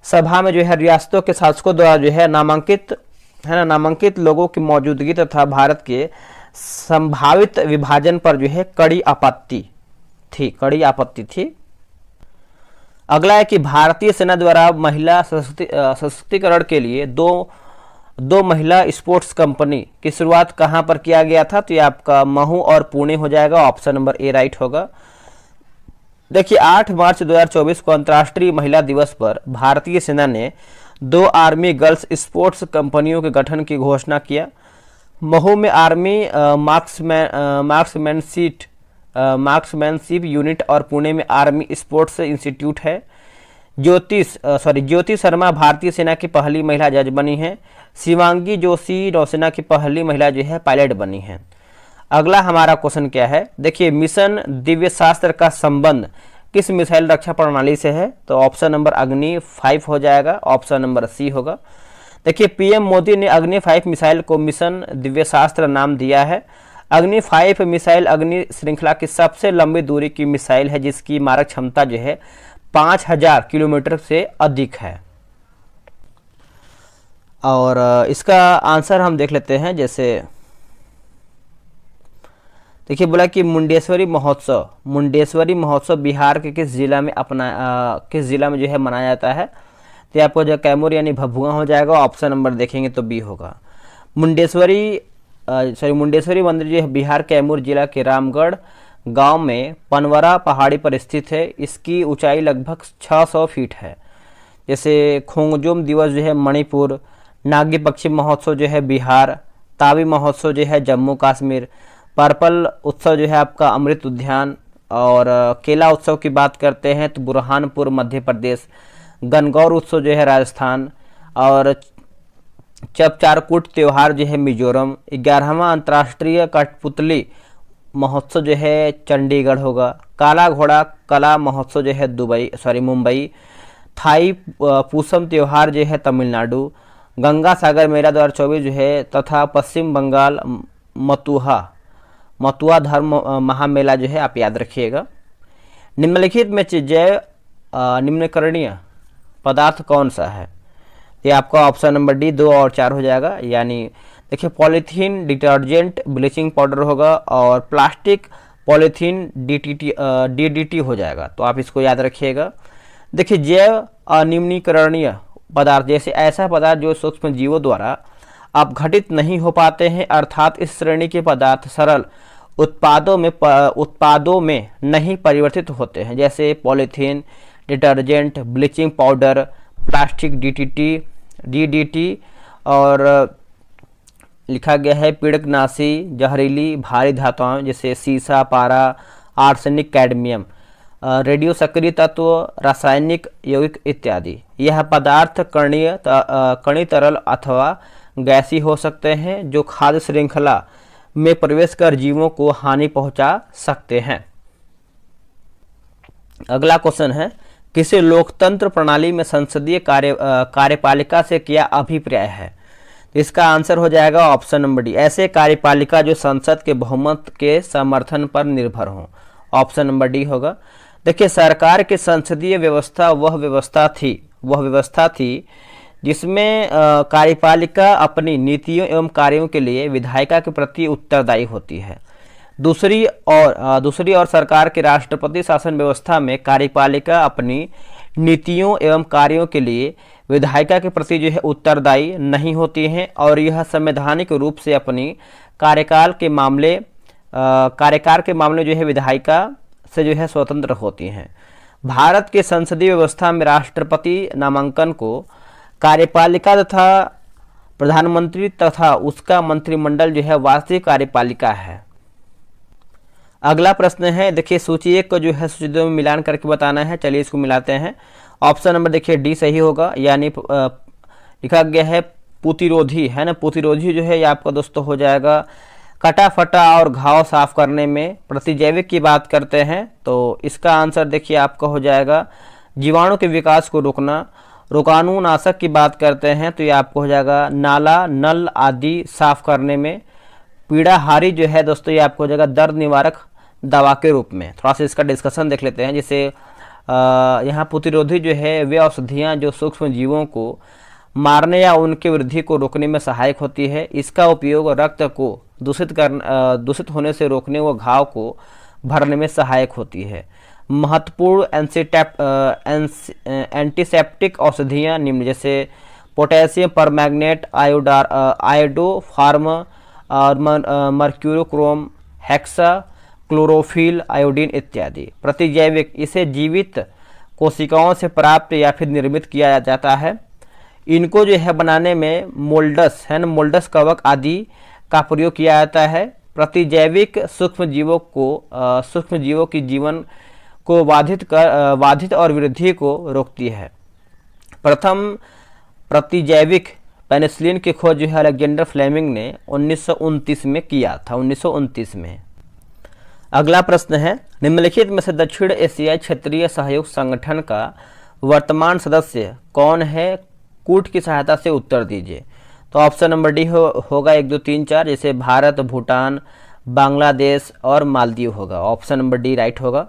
सभा में जो है रियासतों के शासकों द्वारा जो है नामांकित लोगों की मौजूदगी तथा भारत के संभावित विभाजन पर जो है कड़ी आपत्ति थी। अगला है कि भारतीय सेना द्वारा महिला सशक्तिकरण के लिए दो महिला स्पोर्ट्स कंपनी की शुरुआत कहां पर किया गया था, तो ये आपका महू और पुणे हो जाएगा। ऑप्शन नंबर ए राइट होगा। देखिए 8 मार्च 2024 को अंतर्राष्ट्रीय महिला दिवस पर भारतीय सेना ने 2 आर्मी गर्ल्स स्पोर्ट्स कंपनियों के गठन की घोषणा किया। महू में आर्मी मार्क्समैनशिप यूनिट और पुणे में आर्मी स्पोर्ट्स इंस्टीट्यूट है। ज्योति शर्मा भारतीय सेना की पहली महिला जज बनी है। शिवांगी जोशी नौसेना की पहली महिला जो है पायलट बनी है। अगला हमारा क्वेश्चन क्या है, देखिए मिशन दिव्य शास्त्र का संबंध किस मिसाइल रक्षा प्रणाली से है, तो ऑप्शन नंबर अग्नि 5 हो जाएगा। ऑप्शन नंबर सी होगा। देखिए पीएम मोदी ने अग्नि 5 मिसाइल को मिशन दिव्य शास्त्र नाम दिया है। अग्नि 5 मिसाइल अग्नि श्रृंखला की सबसे लंबी दूरी की मिसाइल है जिसकी मारक क्षमता जो है 5000 किलोमीटर से अधिक है। और इसका आंसर हम देख लेते हैं। जैसे देखिए बोला कि मुंडेश्वरी महोत्सव बिहार के किस जिला में जो है मनाया जाता है, तो आपको जो कैमूर यानी भभुआ हो जाएगा। ऑप्शन नंबर देखेंगे तो बी होगा। मुंडेश्वरी मंदिर जो है बिहार कैमूर जिला के रामगढ़ गांव में पनवरा पहाड़ी पर स्थित है। इसकी ऊंचाई लगभग 600 फीट है। जैसे खोंगजोम दिवस जो है मणिपुर, नागी पक्षी महोत्सव जो है बिहार, तावी महोत्सव जो है जम्मू कश्मीर, पर्पल उत्सव जो है आपका अमृत उद्यान, और केला उत्सव की बात करते हैं तो बुरहानपुर मध्य प्रदेश, गणगौर उत्सव जो है राजस्थान, और चपचारकूट त्यौहार जो है मिजोरम, 11वां अंतर्राष्ट्रीय कठपुतली महोत्सव जो है चंडीगढ़ होगा, काला घोड़ा कला महोत्सव जो है मुंबई, थाई पूसम त्यौहार जो है तमिलनाडु, गंगा सागर मेला 2024 जो है, तथा पश्चिम बंगाल मतुआ धर्म महामेला जो है आप याद रखिएगा। निम्नलिखित में जैव निम्नकरणीय पदार्थ कौन सा है, ये आपका ऑप्शन नंबर डी 2 और 4 हो जाएगा। यानी देखिए पॉलीथीन, डिटर्जेंट, ब्लीचिंग पाउडर होगा, और प्लास्टिक पॉलीथीन डीडीटी हो जाएगा। तो आप इसको याद रखिएगा। देखिए, जैव अनिम्नीकरणीय पदार्थ, जैसे ऐसा पदार्थ जो सूक्ष्म जीवों द्वारा अपघटित नहीं हो पाते हैं, अर्थात इस श्रेणी के पदार्थ सरल उत्पादों में नहीं परिवर्तित होते हैं, जैसे polythene, detergent, bleaching powder, plastic DDT और लिखा गया है पीड़कनाशी, जहरीली भारी धातुओं जैसे सीसा, पारा, आर्सेनिक, कैडमियम, रेडियो सक्रिय तत्व, रासायनिक यौगिक इत्यादि। यह पदार्थ कणीय तरल अथवा गैसी हो सकते हैं, जो खाद्य श्रृंखला में प्रवेश कर जीवों को हानि पहुंचा सकते हैं। अगला क्वेश्चन है, किसी लोकतंत्र प्रणाली में संसदीय कार्यपालिका से क्या अभिप्राय है? तो इसका आंसर हो जाएगा ऑप्शन नंबर डी, ऐसे कार्यपालिका जो संसद के बहुमत के समर्थन पर निर्भर हो। ऑप्शन नंबर डी होगा। देखिए, सरकार की संसदीय व्यवस्था वह व्यवस्था थी जिसमें कार्यपालिका अपनी नीतियों एवं कार्यों के लिए विधायिका के प्रति उत्तरदायी होती है। दूसरी ओर सरकार के राष्ट्रपति शासन व्यवस्था में कार्यपालिका अपनी नीतियों एवं कार्यों के लिए विधायिका के प्रति जो है उत्तरदायी नहीं होती हैं, और यह संवैधानिक रूप से अपनी कार्यकाल के मामले जो है विधायिका से जो है स्वतंत्र होती हैं। भारत के संसदीय व्यवस्था में राष्ट्रपति नामांकन को कार्यपालिका तथा प्रधानमंत्री तथा उसका मंत्रिमंडल जो है वास्तविक कार्यपालिका है। अगला प्रश्न है, देखिए सूची 1 को जो है सूची 2 में मिलान करके बताना है। चलिए इसको मिलाते हैं। ऑप्शन नंबर देखिए डी सही होगा, यानी लिखा गया है प्रतिरोधी है ना। प्रतिरोधी जो है ये आपका दोस्तों हो जाएगा कटा फटा और घाव साफ करने में। प्रतिजैविक की बात करते हैं तो इसका आंसर देखिए आपका हो जाएगा जीवाणु के विकास को रोकना। रोगाणुनाशक की बात करते हैं तो ये आपको हो जाएगा नाला नल आदि साफ करने में। पीड़ाहारी जो है दोस्तों ये आपको हो जाएगा दर्द निवारक दवा के रूप में। थोड़ा सा इसका डिस्कशन देख लेते हैं। जैसे यहाँ प्रतिरोधी जो है वे औषधियाँ जो सूक्ष्म जीवों को मारने या उनके वृद्धि को रोकने में सहायक होती है। इसका उपयोग रक्त को दूषित होने से रोकने व घाव को भरने में सहायक होती है। महत्वपूर्ण एंटीसेप्टिक औषधियाँ निम्न, जैसे पोटेशियम परमैंगनेट, आयोडोफार्म और मर्क्यूरोक्रोम, हेक्सा क्लोरोफिल, आयोडीन इत्यादि। प्रतिजैविक, इसे जीवित कोशिकाओं से प्राप्त या फिर निर्मित किया जाता है। इनको जो है बनाने में मोल्डस है ना, मोल्डस कवक आदि का प्रयोग किया जाता है। प्रतिजैविक सूक्ष्म जीवों की जीवन को बाधित और वृद्धि को रोकती है। प्रथम प्रतिजैविक पेनिसिलिन की खोज जो है अलेक्जेंडर फ्लेमिंग ने 1929 में किया था, 1929 में। अगला प्रश्न है, निम्नलिखित में से दक्षिण एशियाई क्षेत्रीय सहयोग संगठन का वर्तमान सदस्य कौन है? कूट की सहायता से उत्तर दीजिए। तो ऑप्शन नंबर डी होगा 1 2 3 4, जैसे भारत, भूटान, बांग्लादेश और मालदीव होगा। ऑप्शन नंबर डी राइट होगा।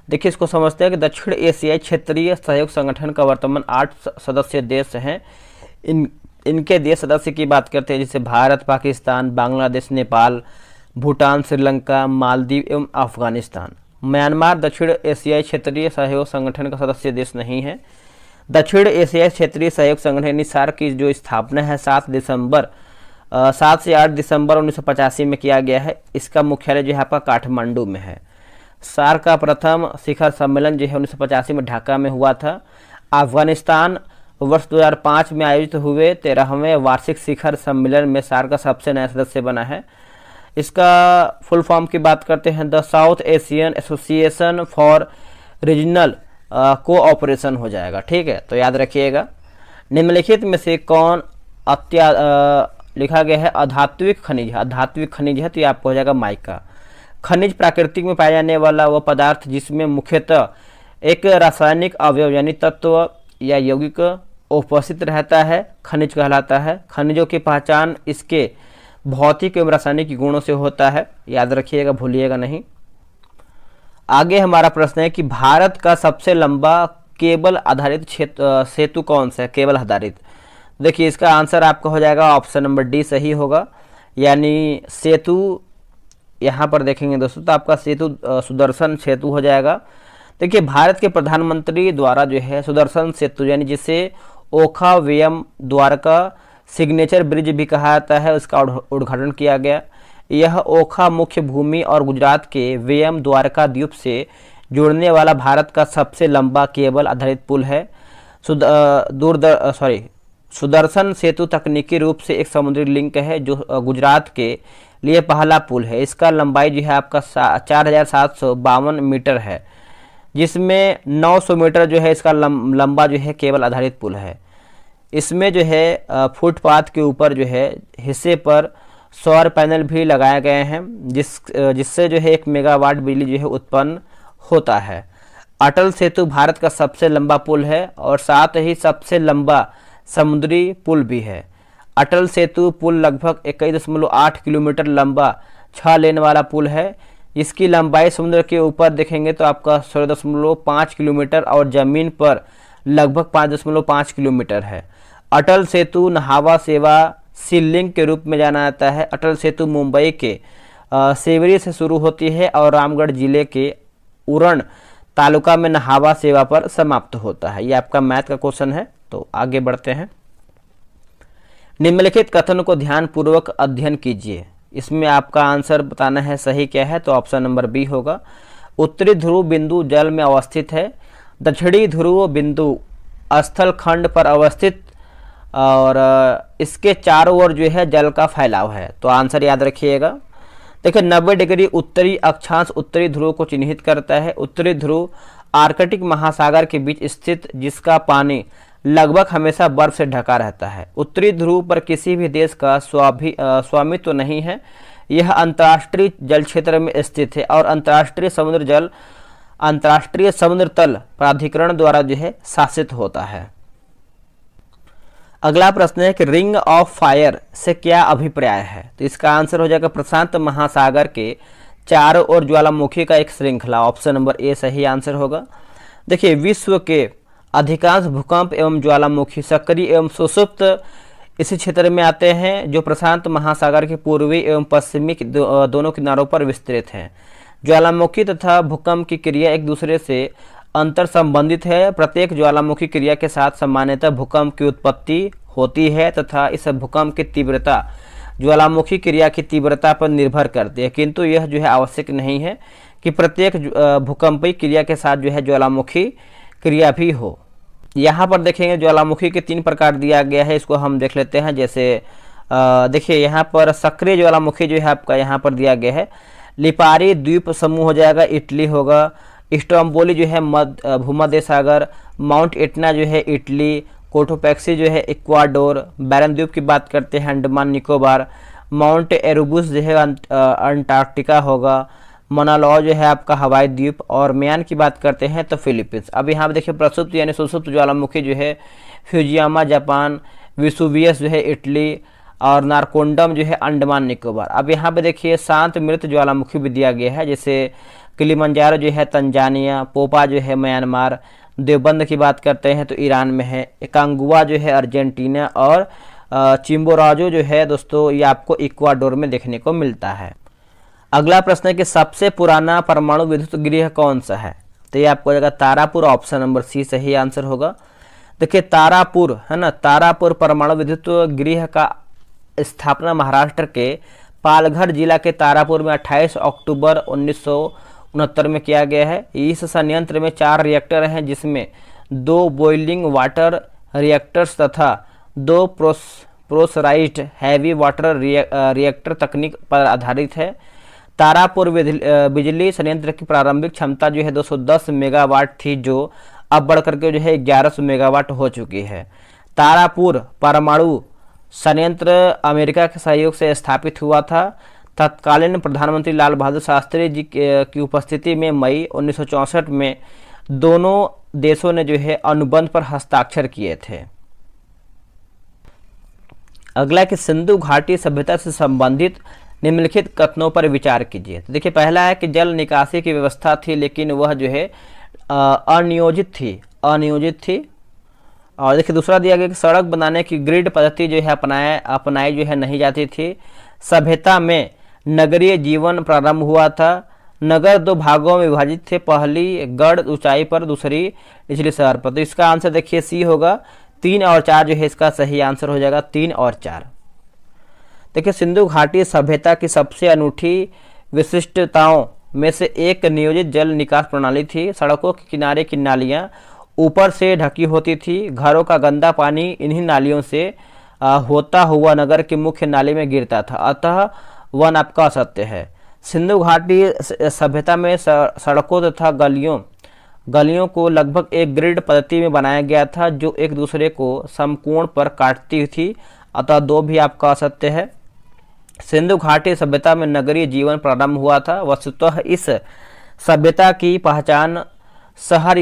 देखिए इसको समझते हैं कि दक्षिण एशियाई क्षेत्रीय सहयोग संगठन का वर्तमान 8 सदस्य देश हैं। इनके देश सदस्य की बात करते हैं, जैसे भारत, पाकिस्तान, बांग्लादेश, नेपाल, भूटान, श्रीलंका, मालदीव एवं अफगानिस्तान। म्यांमार दक्षिण एशियाई क्षेत्रीय सहयोग संगठन का सदस्य देश नहीं है। दक्षिण एशियाई क्षेत्रीय सहयोग संगठन यानी सार्क की जो स्थापना है 7 से 8 दिसंबर 1985 में किया गया है। इसका मुख्यालय जो है आपका काठमांडू में है। सार्क का प्रथम शिखर सम्मेलन जो है 1985 में ढाका में हुआ था। अफगानिस्तान वर्ष 2005 में आयोजित हुए 13वें वार्षिक शिखर सम्मेलन में सार्क का सबसे नया सदस्य बना है। इसका फुल फॉर्म की बात करते हैं, the south Asian association for regional cooperation हो जाएगा। ठीक है, तो याद रखिएगा। निम्नलिखित में से कौन लिखा गया है अधात्विक खनिज है, तो ये आपको हो जाएगा माइका। खनिज प्राकृतिक में पाया जाने वाला वह पदार्थ जिसमें मुख्यतः एक रासायनिक अवयव यानी तत्व या यौगिक उपस्थित रहता है, खनिज कहलाता है। खनिजों की पहचान इसके भौतिक एवं रासायनिक गुणों से होता है, याद रखिएगा, भूलिएगा नहीं। आगे हमारा प्रश्न है कि भारत का सबसे लंबा केबल आधारित सेतु कौन सा है? केबल आधारित, देखिए इसका आंसर आपका हो जाएगा ऑप्शन नंबर डी सही होगा, यानी सेतु यहाँ पर देखेंगे दोस्तों तो आपका सेतु सुदर्शन सेतु हो जाएगा। देखिए भारत के प्रधानमंत्री द्वारा जो है सुदर्शन सेतु यानी जिसे ओखा वेयम द्वारका सिग्नेचर ब्रिज भी कहा जाता है, उसका उद्घाटन किया गया। यह ओखा मुख्य भूमि और गुजरात के वेयम द्वारका द्वीप से जोड़ने वाला भारत का सबसे लंबा केबल आधारित पुल है। सुदर्शन सेतु तकनीकी रूप से एक समुद्री लिंक है जो गुजरात के लिए पहला पुल है। इसका लंबाई जो है आपका 4752 मीटर है, जिसमें 900 मीटर जो है इसका लंबा जो है केबल आधारित पुल है। इसमें जो है फुटपाथ के ऊपर जो है हिस्से पर सौर पैनल भी लगाए गए हैं, जिससे जो है 1 मेगावाट बिजली जो है उत्पन्न होता है। अटल सेतु भारत का सबसे लंबा पुल है और साथ ही सबसे लंबा समुद्री पुल भी है। अटल सेतु पुल लगभग 21.8 किलोमीटर लंबा 6 लेन वाला पुल है। इसकी लंबाई समुद्र के ऊपर देखेंगे तो आपका 16.5 किलोमीटर और जमीन पर लगभग 5.5 किलोमीटर है। अटल सेतु नहावा सेवा सी लिंक के रूप में जाना जाता है। अटल सेतु मुंबई के सेवरी से शुरू होती है और रामगढ़ जिले के उरण तालुका में नहावा सेवा पर समाप्त होता है। ये आपका मैथ का क्वेश्चन है, तो आगे बढ़ते हैं। निम्नलिखित कथन को ध्यान पूर्वक अध्ययन कीजिए। इसमें आपका आंसर बताना है सही क्या है, तो ऑप्शन नंबर बी होगा। उत्तरी ध्रुव बिंदु जल में अवस्थित है। दक्षिणी ध्रुव बिंदु स्थल खंड पर अवस्थित और इसके चारों ओर जो है जल का फैलाव है, तो आंसर याद रखिएगा। देखिए 90 डिग्री उत्तरी अक्षांश उत्तरी ध्रुव को चिन्हित करता है। उत्तरी ध्रुव आर्कटिक महासागर के बीच स्थित, जिसका पानी लगभग हमेशा बर्फ से ढका रहता है। उत्तरी ध्रुव पर किसी भी देश का स्वामित्व नहीं है। यह अंतर्राष्ट्रीय जल क्षेत्र में स्थित है और अंतर्राष्ट्रीय समुद्र तल प्राधिकरण द्वारा जो है शासित होता है। अगला प्रश्न है कि रिंग ऑफ फायर से क्या अभिप्राय है, तो इसका आंसर हो जाएगा प्रशांत महासागर के चारों ओर ज्वालामुखी का एक श्रृंखला। ऑप्शन नंबर ए सही आंसर होगा। देखिए विश्व के अधिकांश भूकंप एवं ज्वालामुखी सक्रिय एवं सुषुप्त इसी क्षेत्र में आते हैं, जो प्रशांत महासागर के पूर्वी एवं पश्चिमी दोनों किनारों पर विस्तृत हैं। ज्वालामुखी तथा भूकंप की क्रिया एक दूसरे से अंतर संबंधित है। प्रत्येक ज्वालामुखी क्रिया के साथ सामान्यतः भूकंप की उत्पत्ति होती है तथा इस भूकंप की तीव्रता ज्वालामुखी क्रिया की तीव्रता पर निर्भर करती है, किंतु यह जो है आवश्यक नहीं है कि प्रत्येक भूकंपीय क्रिया के साथ जो है ज्वालामुखी क्रिया भी हो। यहाँ पर देखेंगे ज्वालामुखी के 3 प्रकार दिया गया है, इसको हम देख लेते हैं। जैसे देखिए यहाँ पर सक्रिय ज्वालामुखी जो है आपका यहाँ पर दिया गया है। लिपारी द्वीप समूह हो जाएगा, इटली होगा। स्ट्रोम्बोली जो है भूमध्य सागर। माउंट एटना जो है इटली। कोटोपैक्सी जो है इक्वाडोर। बैरन द्वीप की बात करते हैं अंडमान निकोबार। माउंट एरुबुस जो है अंटार्कटिका होगा। मनालौ जो है आपका हवाई द्वीप। और म्यान की बात करते हैं तो फिलीपींस। अब यहाँ पे देखिए प्रसुप्त यानी सुषुप्त ज्वालामुखी जो है फ्यूजियामा जापान। विसुवियस जो है इटली और नारकोंडम जो है अंडमान निकोबार। अब यहाँ पे देखिए शांत मृत ज्वालामुखी भी दिया गया है, जैसे किलिमंजारो जो है तंजानिया। पोपा जो है म्यांमार। देवबंद की बात करते हैं तो ईरान में है। एकांगुआ जो है अर्जेंटीना और चिम्बोराजो जो है दोस्तों ये आपको इक्वाडोर में देखने को मिलता है। अगला प्रश्न है कि सबसे पुराना परमाणु विद्युत गृह कौन सा है, तो ये आपको जाएगा तारापुर। ऑप्शन नंबर सी सही आंसर होगा। देखिए तारापुर है ना, तारापुर परमाणु विद्युत गृह का स्थापना महाराष्ट्र के पालघर जिला के तारापुर में 28 अक्टूबर 1969 में किया गया है। इस संयंत्र में 4 रिएक्टर हैं, जिसमें 2 बॉइलिंग वाटर रिएक्टर्स तथा 2 प्रोसराइज्ड हैवी वाटर रिएक्टर तकनीक पर आधारित है। तारापुर बिजली संयंत्र की प्रारंभिक क्षमता जो है 210 मेगावाट थी, जो अब बढ़कर के जो है 1100 मेगावाट हो चुकी है। तारापुर परमाणु संयंत्र अमेरिका के सहयोग से स्थापित हुआ था। तत्कालीन प्रधानमंत्री लाल बहादुर शास्त्री जी की उपस्थिति में मई 1964 में दोनों देशों ने जो है अनुबंध पर हस्ताक्षर किए थे। अगला कि सिंधु घाटी सभ्यता से संबंधित निम्नलिखित कथनों पर विचार कीजिए। तो देखिए पहला है कि जल निकासी की व्यवस्था थी, लेकिन वह जो है अनियोजित थी। और देखिए दूसरा दिया गया कि सड़क बनाने की ग्रिड पद्धति जो है अपनाई जो है नहीं जाती थी। सभ्यता में नगरीय जीवन प्रारंभ हुआ था। नगर दो भागों में विभाजित थे, पहली गढ़ ऊंचाई पर, दूसरी निचले शहर पर। तो इसका आंसर देखिए सी होगा। 3 और 4 जो है इसका सही आंसर हो जाएगा, 3 और 4। देखिए सिंधु घाटी सभ्यता की सबसे अनूठी विशिष्टताओं में से एक नियोजित जल निकास प्रणाली थी। सड़कों के किनारे की नालियां ऊपर से ढकी होती थी। घरों का गंदा पानी इन्हीं नालियों से होता हुआ नगर की मुख्य नाली में गिरता था। अतः वन आपका असत्य है। सिंधु घाटी सभ्यता में सड़कों तथा गलियों को लगभग एक ग्रिड पद्धति में बनाया गया था जो एक दूसरे को समकोण पर काटती थी। अतः 2 भी आपका असत्य है। सिंधु घाटी सभ्यता में नगरीय जीवन प्रारंभ हुआ था। वस्तुतः इस सभ्यता की पहचान शहर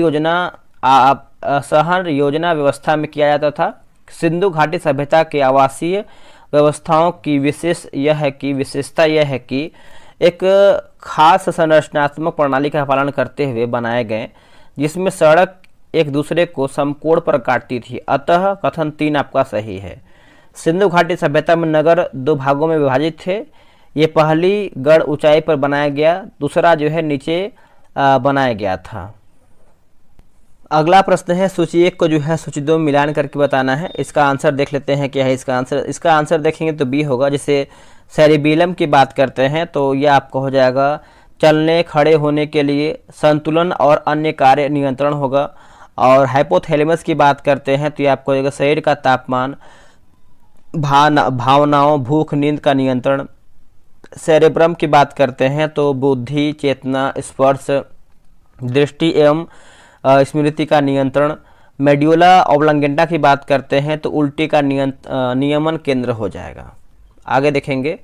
योजना व्यवस्था में किया जाता था। सिंधु घाटी सभ्यता के आवासीय व्यवस्थाओं की विशेषता यह है कि एक खास संरचनात्मक प्रणाली का पालन करते हुए बनाए गए, जिसमें सड़क एक दूसरे को समकोण पर काटती थी। अतः कथन 3 आपका सही है। सिंधु घाटी सभ्यता में नगर 2 भागों में विभाजित थे। ये पहली गढ़ ऊंचाई पर बनाया गया, दूसरा जो है नीचे बनाया गया था। अगला प्रश्न है सूची 1 को जो है सूची 2 में मिलान करके बताना है। इसका आंसर देख लेते हैं क्या है इसका आंसर देखेंगे तो बी होगा। जैसे सेरिबेलम की बात करते हैं तो यह आपका हो जाएगा चलने खड़े होने के लिए संतुलन और अन्य कार्य नियंत्रण होगा। और हाइपोथैलेमस की बात करते हैं तो ये आपको हो जाएगा शरीर का तापमान, भावनाओं, भूख, नींद का नियंत्रण। सेरेब्रम की बात करते हैं तो बुद्धि, चेतना, स्पर्श, दृष्टि एवं स्मृति का नियंत्रण। मेड्यूला ऑब्लांगेटा की बात करते हैं तो उल्टी का नियमन केंद्र हो जाएगा। आगे देखेंगे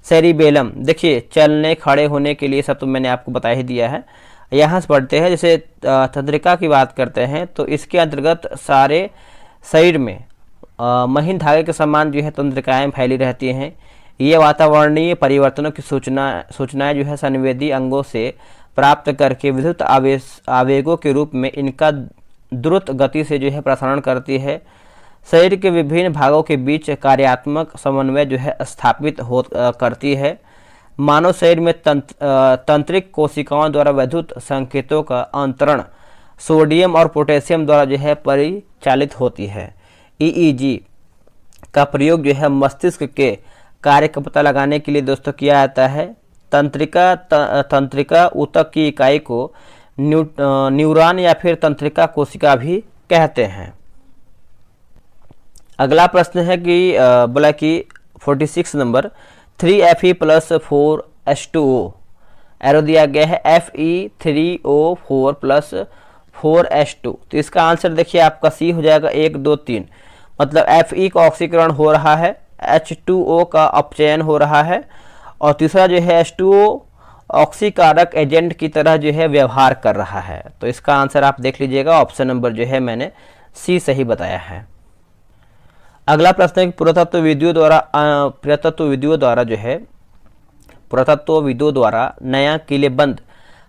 सेरिबेलम, देखिए चलने खड़े होने के लिए सब तो मैंने आपको बता ही दिया है। यहाँ से पढ़ते हैं। जैसे तंत्रिका की बात करते हैं तो इसके अंतर्गत सारे शरीर में महीन धागे के समान जो है तंत्रिकाएं फैली रहती हैं। ये वातावरणीय परिवर्तनों की सूचनाएं जो है संवेदी अंगों से प्राप्त करके विद्युत आवेगों के रूप में इनका द्रुत गति से जो है प्रसारण करती है। शरीर के विभिन्न भागों के बीच कार्यात्मक समन्वय जो है स्थापित करती है। मानव शरीर में तंत्रिक कोशिकाओं द्वारा विद्युत संकेतों का अंतरण सोडियम और पोटेशियम द्वारा जो है परिचालित होती है। ईईजी का प्रयोग जो है मस्तिष्क के कार्य का पता लगाने के लिए दोस्तों किया जाता है। तंत्रिका ऊतक की इकाई को न्यूरॉन या फिर तंत्रिका कोशिका भी कहते हैं। अगला प्रश्न है कि बोला कि 46 नंबर 3Fe+4H2O एरो दिया गया है Fe3O4+4H2। तो इसका आंसर देखिए आपका सी हो जाएगा 1 2 3। मतलब Fe का ऑक्सीकरण हो रहा है, H2O का अपचयन हो रहा है और तीसरा जो है H2O ऑक्सीकारक एजेंट की तरह जो है व्यवहार कर रहा है। तो इसका आंसर आप देख लीजिएगा, ऑप्शन नंबर जो है मैंने सी सही बताया है। अगला प्रश्न है पुरातत्वविदों द्वारा नया किलेबंद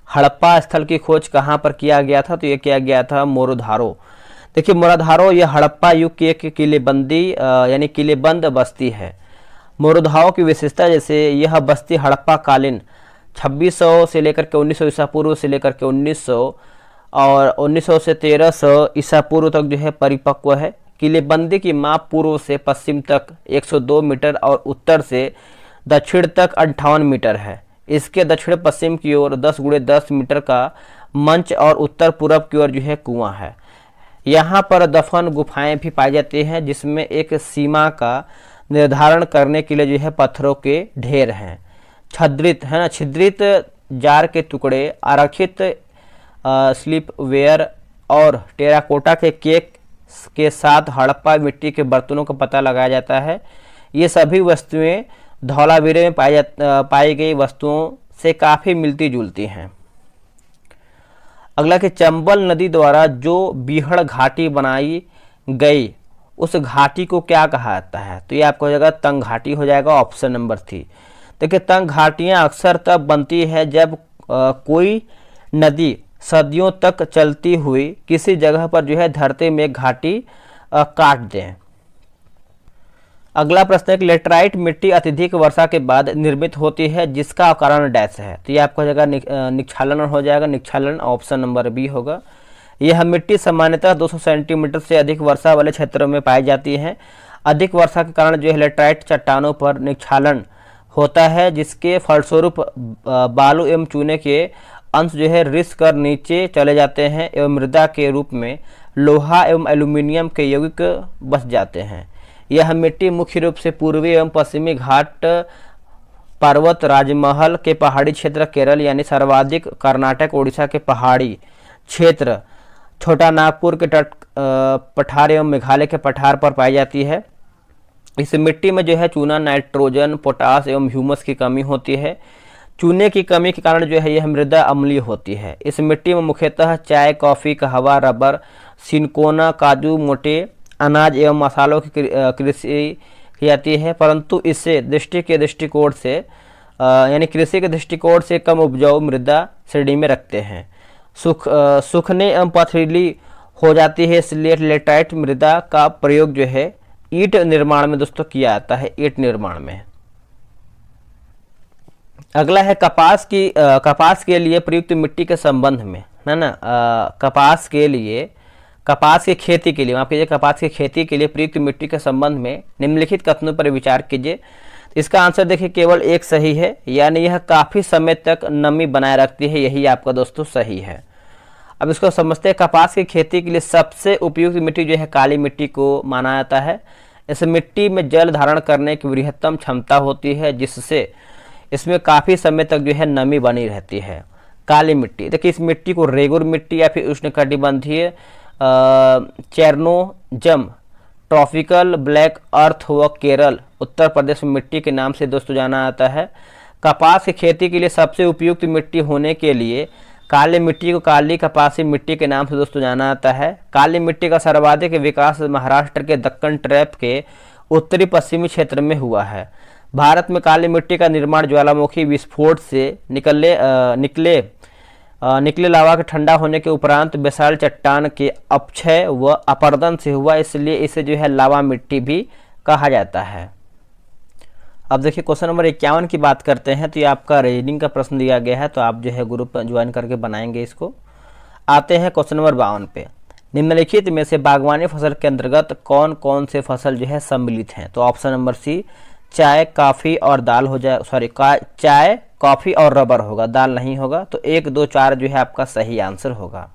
हड़प्पा स्थल की खोज कहाँ पर किया गया था? तो ये किया गया था मोरोधारो। देखिए मोरोधारो यह हड़प्पा युग की एक किलेबंदी यानी किलेबंद बस्ती है। मोरोधारो की विशेषता जैसे यह बस्ती हड़प्पा कालीन 2600 से लेकर के 1900 ईसा पूर्व से लेकर के 1900 और 1900 से 1300 ईसा पूर्व तक जो है परिपक्व है। किलेबंदी की माप पूर्व से पश्चिम तक 102 मीटर और उत्तर से दक्षिण तक 58 मीटर है। इसके दक्षिण पश्चिम की ओर 10 × 10 मीटर का मंच और उत्तर पूर्व की ओर जो है कुआं है। यहाँ पर दफन गुफाएं भी पाई जाती हैं जिसमें एक सीमा का निर्धारण करने के लिए जो है पत्थरों के ढेर हैं। छिद्रित जार के टुकड़े, आरक्षित स्लीपवेयर और टेराकोटा के केक के साथ हड़प्पा मिट्टी के बर्तनों का पता लगाया जाता है। ये सभी वस्तुएं धौलावीरे में पाई गई वस्तुओं से काफ़ी मिलती जुलती हैं। अगला कि चंबल नदी द्वारा जो बीहड़ घाटी बनाई गई उस घाटी को क्या कहा जाता है? तो ये आपको हो जाएगा तंग घाटी हो जाएगा, ऑप्शन नंबर 3। देखिए तंग घाटियाँ अक्सर तब बनती है जब कोई नदी सदियों तक चलती हुई किसी जगह पर जो है धरती में घाटी काट दें। अगला प्रश्न है कि लेटराइट मिट्टी अत्यधिक वर्षा के बाद निर्मित होती है, जिसका कारण डैश है। तो ये आपका हो जाएगा निक्षालन हो जाएगा, निक्षालन ऑप्शन नंबर बी होगा। यह मिट्टी सामान्यतः 200 सेंटीमीटर से अधिक वर्षा वाले क्षेत्रों में पाई जाती है। अधिक वर्षा के कारण जो है लेटराइट चट्टानों पर निक्षालन होता है, जिसके फलस्वरूप बालू एवं चूने के अंश जो है रिस कर नीचे चले जाते हैं एवं मृदा के रूप में लोहा एवं एल्यूमिनियम के यौगिक बच जाते हैं। यह मिट्टी मुख्य रूप से पूर्वी एवं पश्चिमी घाट पर्वत राजमहल के पहाड़ी क्षेत्र, केरल यानी सर्वाधिक कर्नाटक, उड़ीसा के पहाड़ी क्षेत्र, छोटा नागपुर के तट पठार एवं मेघालय के पठार पर पाई जाती है। इस मिट्टी में जो है चूना, नाइट्रोजन, पोटास एवं ह्यूमस की कमी होती है। चूने की कमी के कारण जो है यह मृदा अम्लीय होती है। इस मिट्टी में मुख्यतः चाय, कॉफ़ी, कहवा, रबर, सिनकोना, काजू, मोटे अनाज एवं मसालों की कृषि की जाती है, परंतु इससे दृष्टिकोण से यानी कृषि के दृष्टिकोण से कम उपजाऊ मृदा श्रेणी में रखते हैं। सूखने एवं पथरीली हो जाती है, इसलिए लेटराइट मृदा का प्रयोग जो है ईंट निर्माण में दोस्तों किया जाता है, ईंट निर्माण में। अगला है कपास के लिए प्रयुक्त मिट्टी के संबंध में, है ना। कपास की खेती के लिए, माफ कीजिए, कपास की खेती के लिए प्रयुक्त मिट्टी के संबंध में निम्नलिखित कथनों पर विचार कीजिए। इसका आंसर देखिए केवल एक सही है, यानी यह काफ़ी समय तक नमी बनाए रखती है, यही आपका दोस्तों सही है। अब इसको समझते हैं। कपास की खेती के लिए सबसे उपयुक्त मिट्टी जो है काली मिट्टी को माना जाता है। इस मिट्टी में जल धारण करने की बृहत्तम क्षमता होती है, जिससे इसमें काफ़ी समय तक जो है नमी बनी रहती है। काली मिट्टी, देखिए इस मिट्टी को रेगुर मिट्टी या फिर उष्णकटिबंधीय चेरनोजम ट्रॉपिकल ब्लैक अर्थ व केरल, उत्तर प्रदेश में मिट्टी के नाम से दोस्तों जाना जाता है। कपास की खेती के लिए सबसे उपयुक्त मिट्टी होने के लिए काली मिट्टी को काली कपासी मिट्टी के नाम से दोस्तों जाना जाता है। काली मिट्टी का सर्वाधिक विकास महाराष्ट्र के दक्कन ट्रैप के उत्तरी पश्चिमी क्षेत्र में हुआ है। भारत में काली मिट्टी का निर्माण ज्वालामुखी विस्फोट से निकले लावा के ठंडा होने के उपरांत बेसाल्ट चट्टान के अपक्षय व अपर्दन से हुआ, इसलिए इसे जो है लावा मिट्टी भी कहा जाता है। अब देखिए क्वेश्चन नंबर 51 की बात करते हैं। तो ये आपका रीजनिंग का प्रश्न दिया गया है, तो आप जो है ग्रुप ज्वाइन करके बनाएंगे इसको। आते हैं क्वेश्चन नंबर 52 पे। निम्नलिखित में से बागवानी फसल के अंतर्गत कौन कौन से फसल जो है सम्मिलित हैं? तो ऑप्शन नंबर सी चाय, कॉफ़ी और दाल हो जाए, चाय, कॉफ़ी और रबर होगा, दाल नहीं होगा। तो 1, 2, 4 जो है आपका सही आंसर होगा।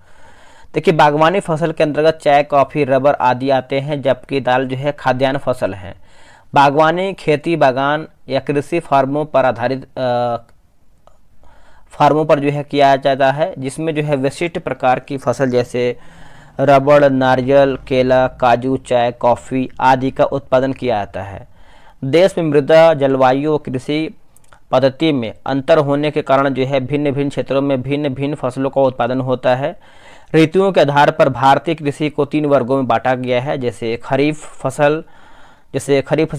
देखिए बागवानी फसल के अंतर्गत चाय, कॉफ़ी, रबर आदि आते हैं, जबकि दाल जो है खाद्यान्न फसल है। बागवानी खेती बागान या कृषि फार्मों पर आधारित फार्मों पर जो है किया जाता है, जिसमें जो है विशिष्ट प्रकार की फसल जैसे रबड़, नारियल, केला, काजू, चाय, कॉफ़ी आदि का उत्पादन किया जाता है। देश में मृदा, जलवायु और कृषि पद्धति में अंतर होने के कारण जो है भिन्न भिन्न क्षेत्रों में भिन्न भिन्न फसलों का उत्पादन होता है। ऋतुओं के आधार पर भारतीय कृषि को 3 वर्गों में बांटा गया है। जैसे खरीफ फसल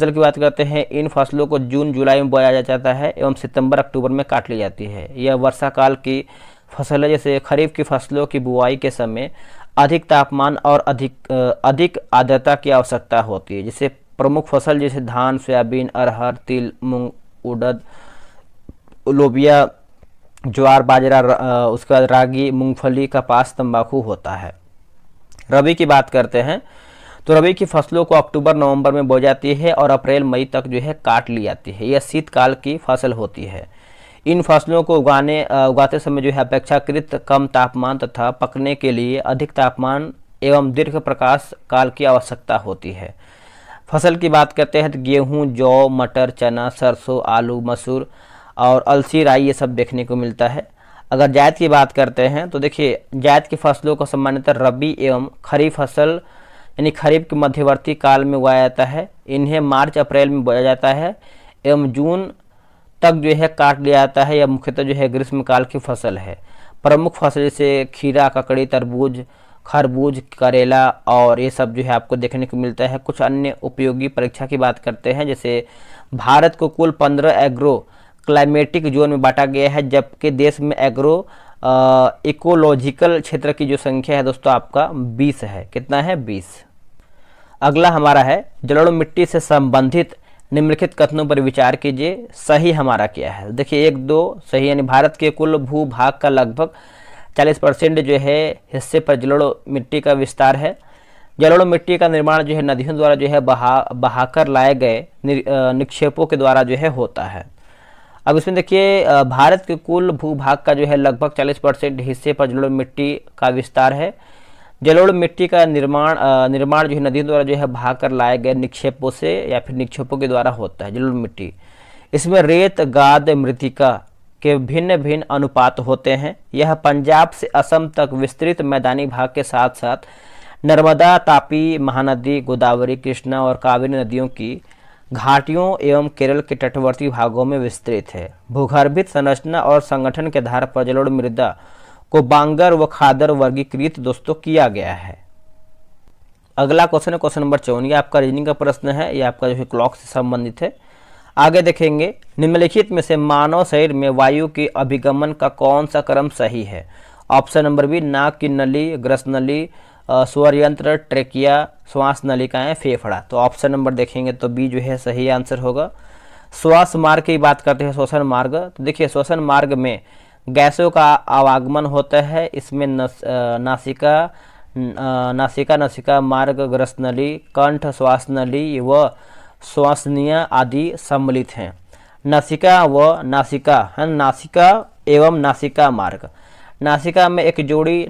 की बात करते हैं, इन फसलों को जून जुलाई में बोया जाता है एवं सितंबर अक्टूबर में काट ली जाती है। यह वर्षा काल की फसल है। जैसे खरीफ की फसलों की बुआई के समय अधिक तापमान और अधिक आर्द्रता की आवश्यकता होती है। जैसे प्रमुख फसल जैसे धान, सोयाबीन, अरहर, तिल, मूंग, उड़द, लोबिया, ज्वार, बाजरा, उसके बाद रागी, मूंगफली, कपास, तंबाकू होता है। रबी की बात करते हैं तो रबी की फसलों को अक्टूबर नवंबर में बोई जाती है और अप्रैल मई तक जो है काट ली जाती है। यह शीतकाल की फसल होती है। इन फसलों को उगाते समय जो है अपेक्षाकृत कम तापमान तथा पकने के लिए अधिक तापमान एवं दीर्घ प्रकाश काल की आवश्यकता होती है। फसल की बात करते हैं तो गेहूँ, जौ, मटर, चना, सरसों, आलू, मसूर और अलसी, राई ये सब देखने को मिलता है। अगर जायद की बात करते हैं तो देखिए जायद की फसलों को सामान्यतः रबी एवं खरीफ फसल यानी खरीफ के मध्यवर्ती काल में उगाया जाता है। इन्हें मार्च अप्रैल में बोया जाता है एवं जून तक जो है काट लिया जाता है। यह मुख्यतः जो है ग्रीष्मकाल की फसल है। प्रमुख फसल जैसे खीरा, ककड़ी, तरबूज, खरबूज, करेला और ये सब जो है आपको देखने को मिलता है। कुछ अन्य उपयोगी परीक्षा की बात करते हैं, जैसे भारत को कुल 15 एग्रो क्लाइमेटिक जोन में बांटा गया है, जबकि देश में एग्रो इकोलॉजिकल क्षेत्र की जो संख्या है दोस्तों आपका 20 है। कितना है? 20। अगला हमारा है जलोढ़ मिट्टी से संबंधित निम्नलिखित कथनों पर विचार कीजिए, सही हमारा क्या है। देखिए 1, 2 सही, यानी भारत के कुल भूभाग का लगभग 40% जो है हिस्से पर जलोढ़ मिट्टी का विस्तार है। जलोढ़ मिट्टी का निर्माण जो है नदियों द्वारा जो है बहाकर लाए गए निक्षेपों के द्वारा जो है होता है। अब इसमें देखिए भारत के कुल भूभाग का जो है लगभग 40% हिस्से पर जलोढ़ मिट्टी का विस्तार है। जलोढ़ मिट्टी का निर्माण जो है नदियों द्वारा जो है बहा कर लाए गए निक्षेपों से या फिर निक्षेपों के द्वारा होता है जलोढ़ मिट्टी। इसमें रेत, गाद, मृत्तिका के भिन्न भिन्न अनुपात होते हैं। यह पंजाब से असम तक विस्तृत मैदानी भाग के साथ साथ नर्मदा, तापी, महानदी, गोदावरी, कृष्णा और कावेरी नदियों की घाटियों एवं केरल के तटवर्ती भागों में विस्तृत है। भूगर्भित संरचना और संगठन के आधार पर जलोढ़ मृदा को बांगर व खादर वर्गीकृत दोस्तों किया गया है। अगला क्वेश्चन है क्वेश्चन नंबर 54, ये आपका रीजनिंग का प्रश्न है, ये आपका जो है क्लॉक से संबंधित है। आगे देखेंगे निम्नलिखित में से मानव शरीर में वायु के अभिगमन का कौन सा क्रम सही है। ऑप्शन नंबर बी, नाक की नली, ग्रसनली, स्वर यंत्र, ट्रेकिया, श्वास नलिकाएं, फेफड़ा। तो ऑप्शन नंबर देखेंगे तो बी जो है सही आंसर होगा। श्वास मार्ग की बात करते हैं, श्वसन मार्ग। तो देखिए श्वसन मार्ग में गैसों का आवागमन होता है। इसमें नासिका मार्ग, ग्रसनली, कंठ, श्वास नली व श्वसनीय आदि सम्मिलित हैं। नासिका एवं नासिका मार्ग। नासिका में एक जोड़ी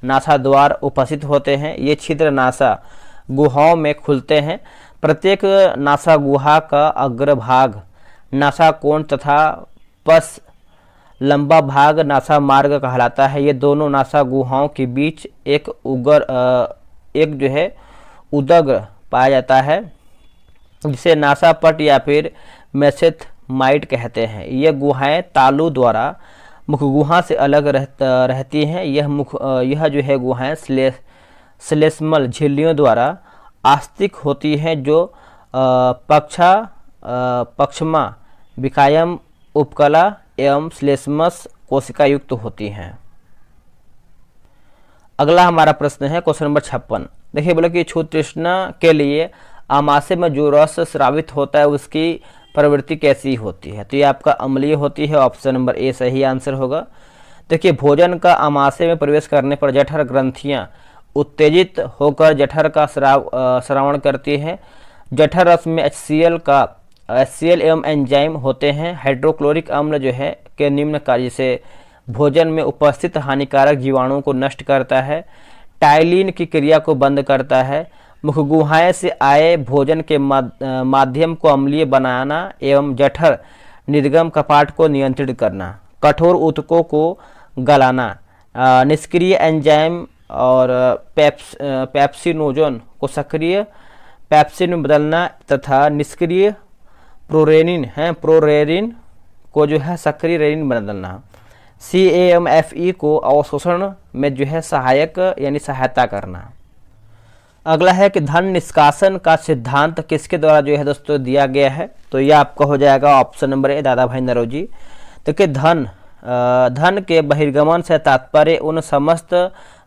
नासा द्वार उपस्थित होते हैं। ये छिद्र नासा गुहाओं में खुलते हैं। प्रत्येक नासा गुहा का अग्रभाग नासा कोण तथा पस लंबा भाग नासा मार्ग कहलाता है। ये दोनों नासा गुहाओं के बीच एक जो है उदग पाया जाता है, जिसे नासा पट या फिर मेसेथमाइट कहते हैं। ये गुहाएं तालु द्वारा मुख गुहा से अलग रहती हैं। यह जो है गुहाएं श्लेष्मल झिल्लियों द्वारा आस्तिक होती हैं, जो पक्षमा, विकायम, उपकला एवं श्लेष्मस कोशिका युक्त होती हैं। अगला हमारा प्रश्न है क्वेश्चन नंबर 56। देखिए बोला कि क्षुध तृष्णा के लिए आमाशय में जो रस स्रावित होता है उसकी प्रवृत्ति कैसी होती है। तो ये आपका अम्लीय होती है। ऑप्शन नंबर ए सही आंसर होगा। देखिए भोजन का आमाशय में प्रवेश करने पर जठर ग्रंथियां उत्तेजित होकर जठर का श्रावण करती हैं। जठर रस में HCl एवं एंजाइम होते हैं। हाइड्रोक्लोरिक अम्ल जो है के निम्न कार्य से भोजन में उपस्थित हानिकारक जीवाणुओं को नष्ट करता है। टाइलिन की क्रिया को बंद करता है। मुख गुहाएं से आए भोजन के माध्यम को अम्लीय बनाना एवं जठर निर्गम कपाट को नियंत्रित करना। कठोर ऊतकों को गलाना। निष्क्रिय एंजाइम और पेप्सिनोजन को सक्रिय पेप्सिन में बदलना तथा निष्क्रिय प्रोरेनिन को जो है सक्रिय रेनिन बदलना। CAMFE को अवशोषण में जो है सहायक यानी सहायता करना। अगला है कि धन निष्कासन का सिद्धांत किसके द्वारा जो है दोस्तों दिया गया है। तो यह आपका हो जाएगा ऑप्शन नंबर ए, दादा भाई नौरोजी। तो कि धन के बहिर्गमन से तात्पर्य उन समस्त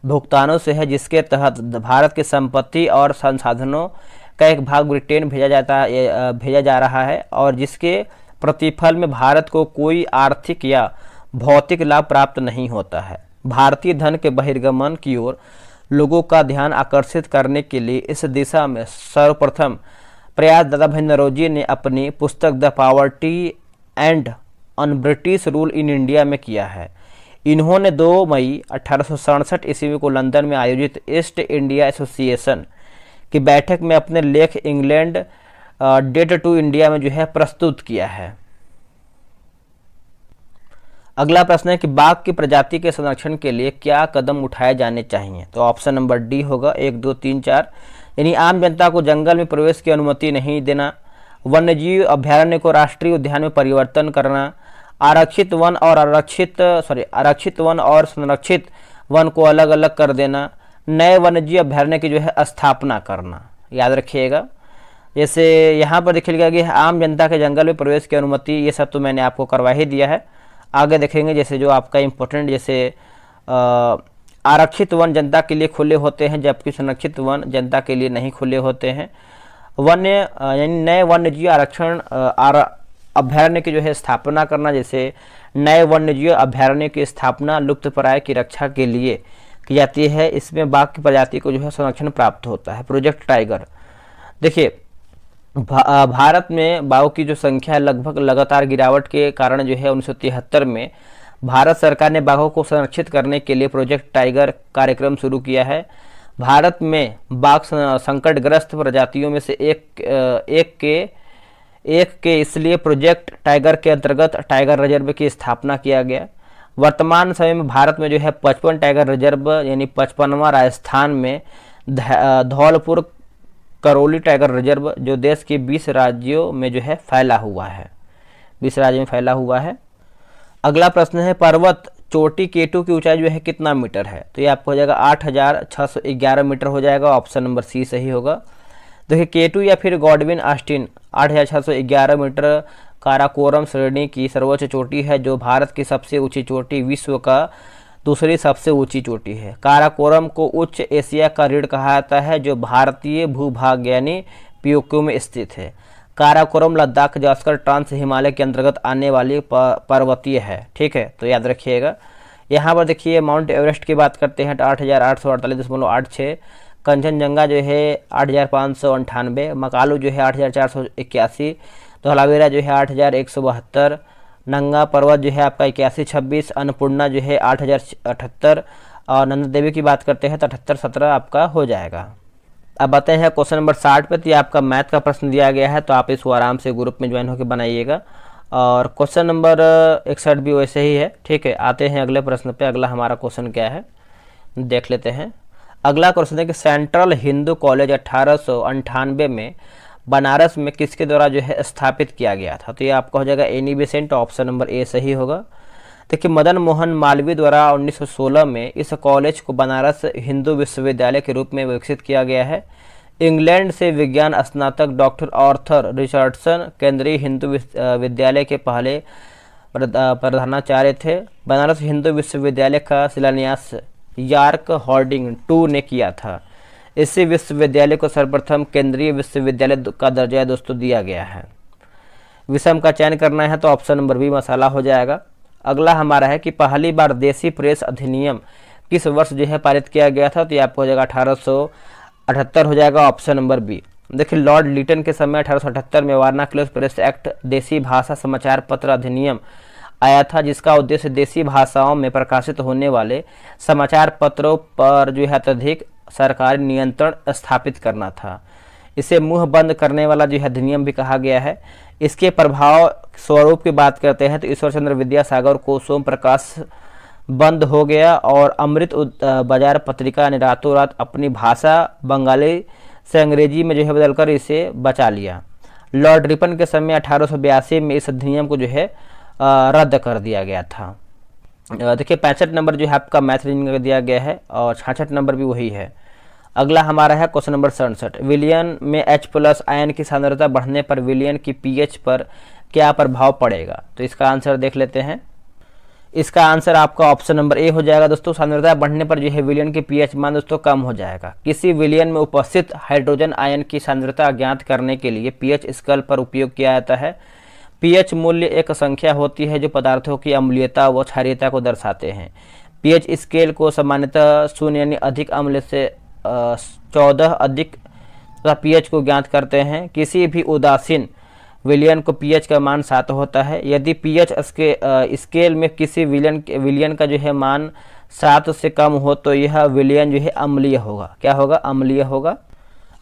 भुगतानों से है जिसके तहत भारत की संपत्ति और संसाधनों का एक भाग ब्रिटेन भेजा जा रहा है और जिसके प्रतिफल में भारत को कोई आर्थिक या भौतिक लाभ प्राप्त नहीं होता है। भारतीय धन के बहिर्गमन की ओर लोगों का ध्यान आकर्षित करने के लिए इस दिशा में सर्वप्रथम प्रयास दादा भाई नौरोजी ने अपनी पुस्तक the poverty and on British rule in India में किया है। इन्होंने 2 मई 1867 ईस्वी को लंदन में आयोजित ईस्ट इंडिया एसोसिएशन की बैठक में अपने लेख इंग्लैंड डेट टू इंडिया में जो है प्रस्तुत किया है। अगला प्रश्न है कि बाघ की प्रजाति के संरक्षण के लिए क्या कदम उठाए जाने चाहिए। तो ऑप्शन नंबर डी होगा 1, 2, 3, 4। यानी आम जनता को जंगल में प्रवेश की अनुमति नहीं देना, वन्यजीव अभ्यारण्य को राष्ट्रीय उद्यान में परिवर्तन करना, आरक्षित वन और संरक्षित वन को अलग अलग कर देना, नए वन्यजीव अभ्यारण्य की जो है स्थापना करना। याद रखिएगा। जैसे यहाँ पर देखिएगा कि आम जनता के जंगल में प्रवेश की अनुमति, ये सब तो मैंने आपको करवा ही दिया है। आगे देखेंगे जैसे जो आपका इम्पोर्टेंट जैसे आरक्षित वन जनता के लिए खुले होते हैं, जबकि संरक्षित वन जनता के लिए नहीं खुले होते हैं। वन्य यानी नए वन्यजीव आरक्षण अभ्यारण्य की जो है स्थापना करना, जैसे नए वन्यजीव अभ्यारण्य की स्थापना लुप्तप्राय की रक्षा के लिए की जाती है। इसमें बाघ की प्रजाति को जो है संरक्षण प्राप्त होता है। प्रोजेक्ट टाइगर, देखिए भारत में बाघों की जो संख्या है लगभग लगातार गिरावट के कारण जो है 1973 में भारत सरकार ने बाघों को संरक्षित करने के लिए प्रोजेक्ट टाइगर कार्यक्रम शुरू किया है। भारत में बाघ संकटग्रस्त प्रजातियों में से एक के इसलिए प्रोजेक्ट टाइगर के अंतर्गत टाइगर रिजर्व की स्थापना किया गया। वर्तमान समय में भारत में जो है 55 टाइगर रिजर्व यानी 55वां राजस्थान में धौलपुर करौली टाइगर रिजर्व जो देश के 20 राज्यों में जो है फैला हुआ है, 20 राज्यों में फैला हुआ है। अगला प्रश्न है पर्वत चोटी केटू की ऊंचाई जो है कितना मीटर है? तो ये आपको हो जाएगा 8611 मीटर हो जाएगा। ऑप्शन नंबर सी सही होगा। देखिए केटू या फिर गॉडविन ऑस्टिन 8611 मीटर काराकोरम श्रेणी की सर्वोच्च चोटी है, जो भारत की सबसे ऊंची चोटी, विश्व का दूसरी सबसे ऊंची चोटी है। काराकोरम को उच्च एशिया का रीढ़ कहा जाता है, जो भारतीय भूभाग यानी पीओक्यू में स्थित है। काराकोरम लद्दाख जास्कर ट्रांस हिमालय के अंतर्गत आने वाली पर्वतीय है, ठीक है, तो याद रखिएगा। यहाँ पर देखिए माउंट एवरेस्ट की बात करते हैं तो 8848.86, कंचनजंगा जो है 8598, मकालू जो है 8481, धौलावीरा जो है 8172, नंगा पर्वत जो है आपका 8126, अन्नपूर्णा जो है 8078 और नंदा देवी की बात करते हैं तो 7817 आपका हो जाएगा। अब आते हैं क्वेश्चन नंबर 60 पे। तो ये आपका मैथ का प्रश्न दिया गया है, तो आप इसको आराम से ग्रुप में ज्वाइन होकर बनाइएगा। और क्वेश्चन नंबर 61 भी वैसे ही है, ठीक है। आते हैं अगले प्रश्न पे। अगला हमारा क्वेश्चन क्या है देख लेते हैं। अगला क्वेश्चन है कि सेंट्रल हिंदू कॉलेज 1898 में बनारस में किसके द्वारा जो है स्थापित किया गया था? तो ये आपका हो जाएगा Annie Besant, option number A सही होगा। देखिए मदन मोहन मालवीय द्वारा 1916 में इस कॉलेज को बनारस हिंदू विश्वविद्यालय के रूप में विकसित किया गया है। इंग्लैंड से विज्ञान स्नातक डॉक्टर आर्थर रिचर्डसन केंद्रीय हिंदू विद्यालय के पहले प्रधानाचार्य थे। बनारस हिंदू विश्वविद्यालय का शिलान्यास यार्क हॉर्डिंग टू ने किया था। इसी विश्वविद्यालय को सर्वप्रथम केंद्रीय विश्वविद्यालय का दर्जा दोस्तों दिया गया है। विषम का चयन करना है तो ऑप्शन नंबर बी मसाला हो जाएगा। अगला हमारा है कि पहली बार देसी प्रेस अधिनियम किस वर्ष जो है पारित किया गया था? तो ये आपको हो जाएगा 1878 हो जाएगा, ऑप्शन नंबर बी। देखिए लॉर्ड लिटन के समय 1878 में वर्नाक्युलर प्रेस एक्ट देसी भाषा समाचार पत्र अधिनियम आया था, जिसका उद्देश्य देसी भाषाओं में प्रकाशित होने वाले समाचार पत्रों पर जो है अत्यधिक सरकारी नियंत्रण स्थापित करना था। इसे मुंह बंद करने वाला जो है अधिनियम भी कहा गया है। इसके प्रभाव स्वरूप की बात करते हैं तो ईश्वर चंद्र विद्यासागर को सोम प्रकाश बंद हो गया और अमृत बाजार पत्रिका ने रातों रात अपनी भाषा बंगाली से अंग्रेजी में जो है बदलकर इसे बचा लिया। लॉर्ड रिपन के समय 1882 में इस अधिनियम को जो है रद्द कर दिया गया था। देखिए 65 नंबर जो है आपका मैथ रीजनिंग का दिया गया है और 66 नंबर भी वही है। अगला हमारा है क्वेश्चन नंबर 67। विलयन में H+ आयन की सांद्रता बढ़ने पर विलयन की pH पर क्या प्रभाव पड़ेगा? तो इसका आंसर देख लेते हैं। इसका आंसर आपका ऑप्शन नंबर ए हो जाएगा दोस्तों। सांद्रता बढ़ने पर जो है विलयन की pH मान दोस्तों कम हो जाएगा। किसी विलयन में उपस्थित हाइड्रोजन आयन की सांद्रता ज्ञात करने के लिए pH स्केल पर उपयोग किया जाता है। pH मूल्य एक संख्या होती है जो पदार्थों की अम्लीयता व क्षारीयता को दर्शाते हैं। pH स्केल को सामान्यतः 0 यानी अधिक अम्ल से 14 अधिक pH को ज्ञात करते हैं। किसी भी उदासीन विलयन को pH का मान 7 होता है। यदि pH स्केल में किसी विलयन का जो है मान 7 से कम हो तो यह विलयन जो है अम्लीय होगा। क्या होगा? अम्लीय होगा।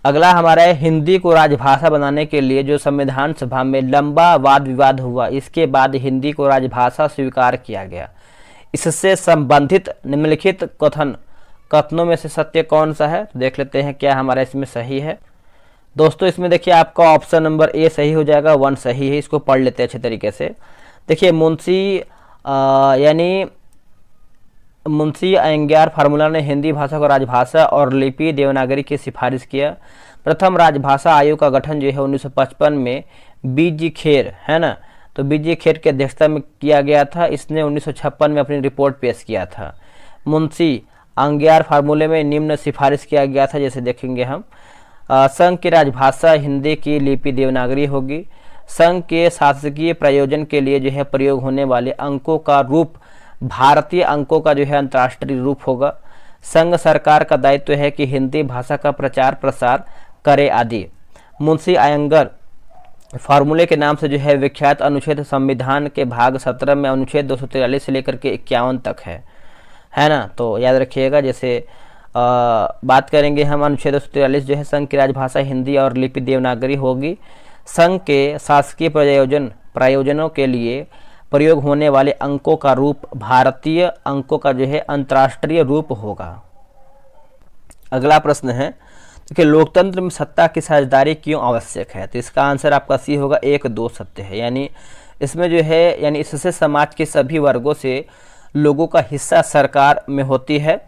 अगला हमारा है हिंदी को राजभाषा बनाने के लिए जो संविधान सभा में लंबा वाद विवाद हुआ, इसके बाद हिंदी को राजभाषा स्वीकार किया गया। इससे संबंधित निम्नलिखित कथनों में से सत्य कौन सा है? देख लेते हैं क्या हमारा इसमें सही है। दोस्तों इसमें देखिए आपका ऑप्शन नंबर ए सही हो जाएगा, 1 सही है। इसको पढ़ लेते हैं अच्छे तरीके से। देखिए मुंशी अयंगार फार्मूला ने हिंदी भाषा को राजभाषा और लिपि देवनागरी की सिफारिश किया। प्रथम राजभाषा आयोग का गठन जो है 1955 में बीजी खेर है ना, तो बीजी खेर की अध्यक्षता में किया गया था। इसने 1956 में अपनी रिपोर्ट पेश किया था। मुंशी अंग्यार फार्मूले में निम्न सिफारिश किया गया था, जैसे देखेंगे हम। संघ की राजभाषा हिंदी की लिपि देवनागरी होगी। संघ के शासकीय प्रयोजन के लिए जो है प्रयोग होने वाले अंकों का रूप भारतीय अंकों का जो है अंतर्राष्ट्रीय रूप होगा। संघ सरकार का दायित्व है कि हिंदी भाषा का प्रचार प्रसार करे आदि। मुंशी अयंगर फार्मूले के नाम से जो है विख्यात अनुच्छेद संविधान के भाग 17 में अनुच्छेद 243 से लेकर के 51 तक है ना। तो याद रखिएगा, जैसे बात करेंगे हम अनुच्छेद 243 जो है संघ की राजभाषा हिंदी और लिपि देवनागरी होगी। संघ के शासकीय प्रयोजनों के लिए प्रयोग होने वाले अंकों का रूप भारतीय अंकों का जो है अंतर्राष्ट्रीय रूप होगा। अगला प्रश्न है कि लोकतंत्र में सत्ता की साझेदारी क्यों आवश्यक है? तो इसका आंसर आपका सी होगा, 1, 2 सत्य है। यानी इसमें जो है यानी इससे समाज के सभी वर्गों से लोगों का हिस्सा सरकार में होती है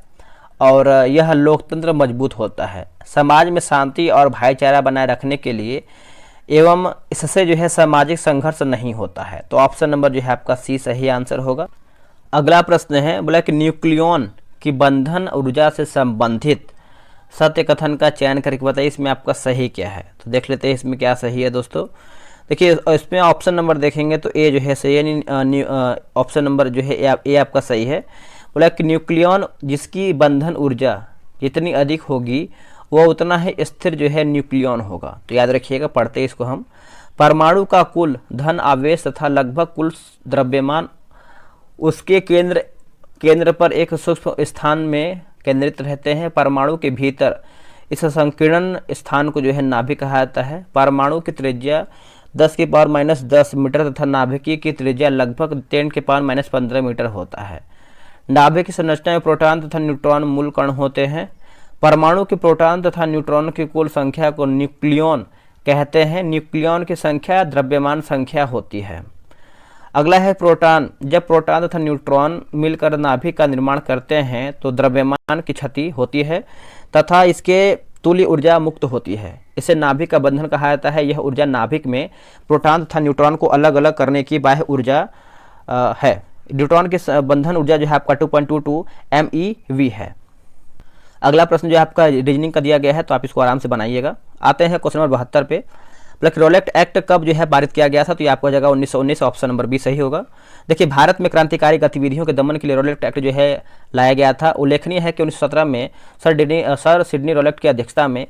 और यह लोकतंत्र मजबूत होता है। समाज में शांति और भाईचारा बनाए रखने के लिए एवं इससे जो है सामाजिक संघर्ष नहीं होता है। तो ऑप्शन नंबर जो है आपका सी सही आंसर होगा। अगला प्रश्न है, बोला कि न्यूक्लियॉन की बंधन ऊर्जा से संबंधित सत्य कथन का चयन करके बताइए इसमें आपका सही क्या है। तो देख लेते हैं इसमें क्या सही है दोस्तों। देखिए इसमें ऑप्शन नंबर देखेंगे तो ए जो है सही है, ऑप्शन नंबर जो है ए आपका सही है। बोला कि न्यूक्लियॉन जिसकी बंधन ऊर्जा जितनी अधिक होगी वह उतना ही स्थिर जो है न्यूक्लियॉन होगा। तो याद रखिएगा, पढ़ते इसको हम। परमाणु का कुल धन आवेश तथा लगभग कुल द्रव्यमान उसके केंद्र पर एक सूक्ष्म स्थान में केंद्रित रहते हैं। परमाणु के भीतर इस संकीर्ण स्थान को जो है नाभिक कहा जाता है। परमाणु की त्रिज्या 10⁻⁻10 मीटर तथा नाभिकी की त्रिज्या लगभग 10⁻⁻15 मीटर होता है। नाभिक की संरचना में प्रोटॉन तथा न्यूट्रॉन मूल कण होते हैं। परमाणु के प्रोटॉन तथा न्यूट्रॉन की कुल संख्या को न्यूक्लियॉन कहते हैं। न्यूक्लियॉन की संख्या द्रव्यमान संख्या होती है। अगला है प्रोटॉन। जब प्रोटॉन तथा न्यूट्रॉन मिलकर नाभिक का निर्माण करते हैं तो द्रव्यमान की क्षति होती है तथा इसके तुल्य ऊर्जा मुक्त होती है। इसे नाभिक का बंधन कहा जाता है। यह ऊर्जा नाभिक में प्रोटॉन तथा न्यूट्रॉन को अलग अलग करने की बाह्य ऊर्जा है। न्यूट्रॉन की बंधन ऊर्जा जो है आपका 2.22 MeV है। अगला प्रश्न जो है आपका रीजनिंग का दिया गया है, तो आप इसको आराम से बनाइएगा। आते हैं क्वेश्चन नंबर 72 पे। मतलब रोलेट एक्ट कब जो है पारित किया गया था? तो ये आपको जगह 1919, ऑप्शन नंबर बी सही होगा। देखिए भारत में क्रांतिकारी गतिविधियों के दमन के लिए रोलेट एक्ट जो है लाया गया था। उल्लेखनीय है कि 1917 में सर सिडनी रोलेट की अध्यक्षता में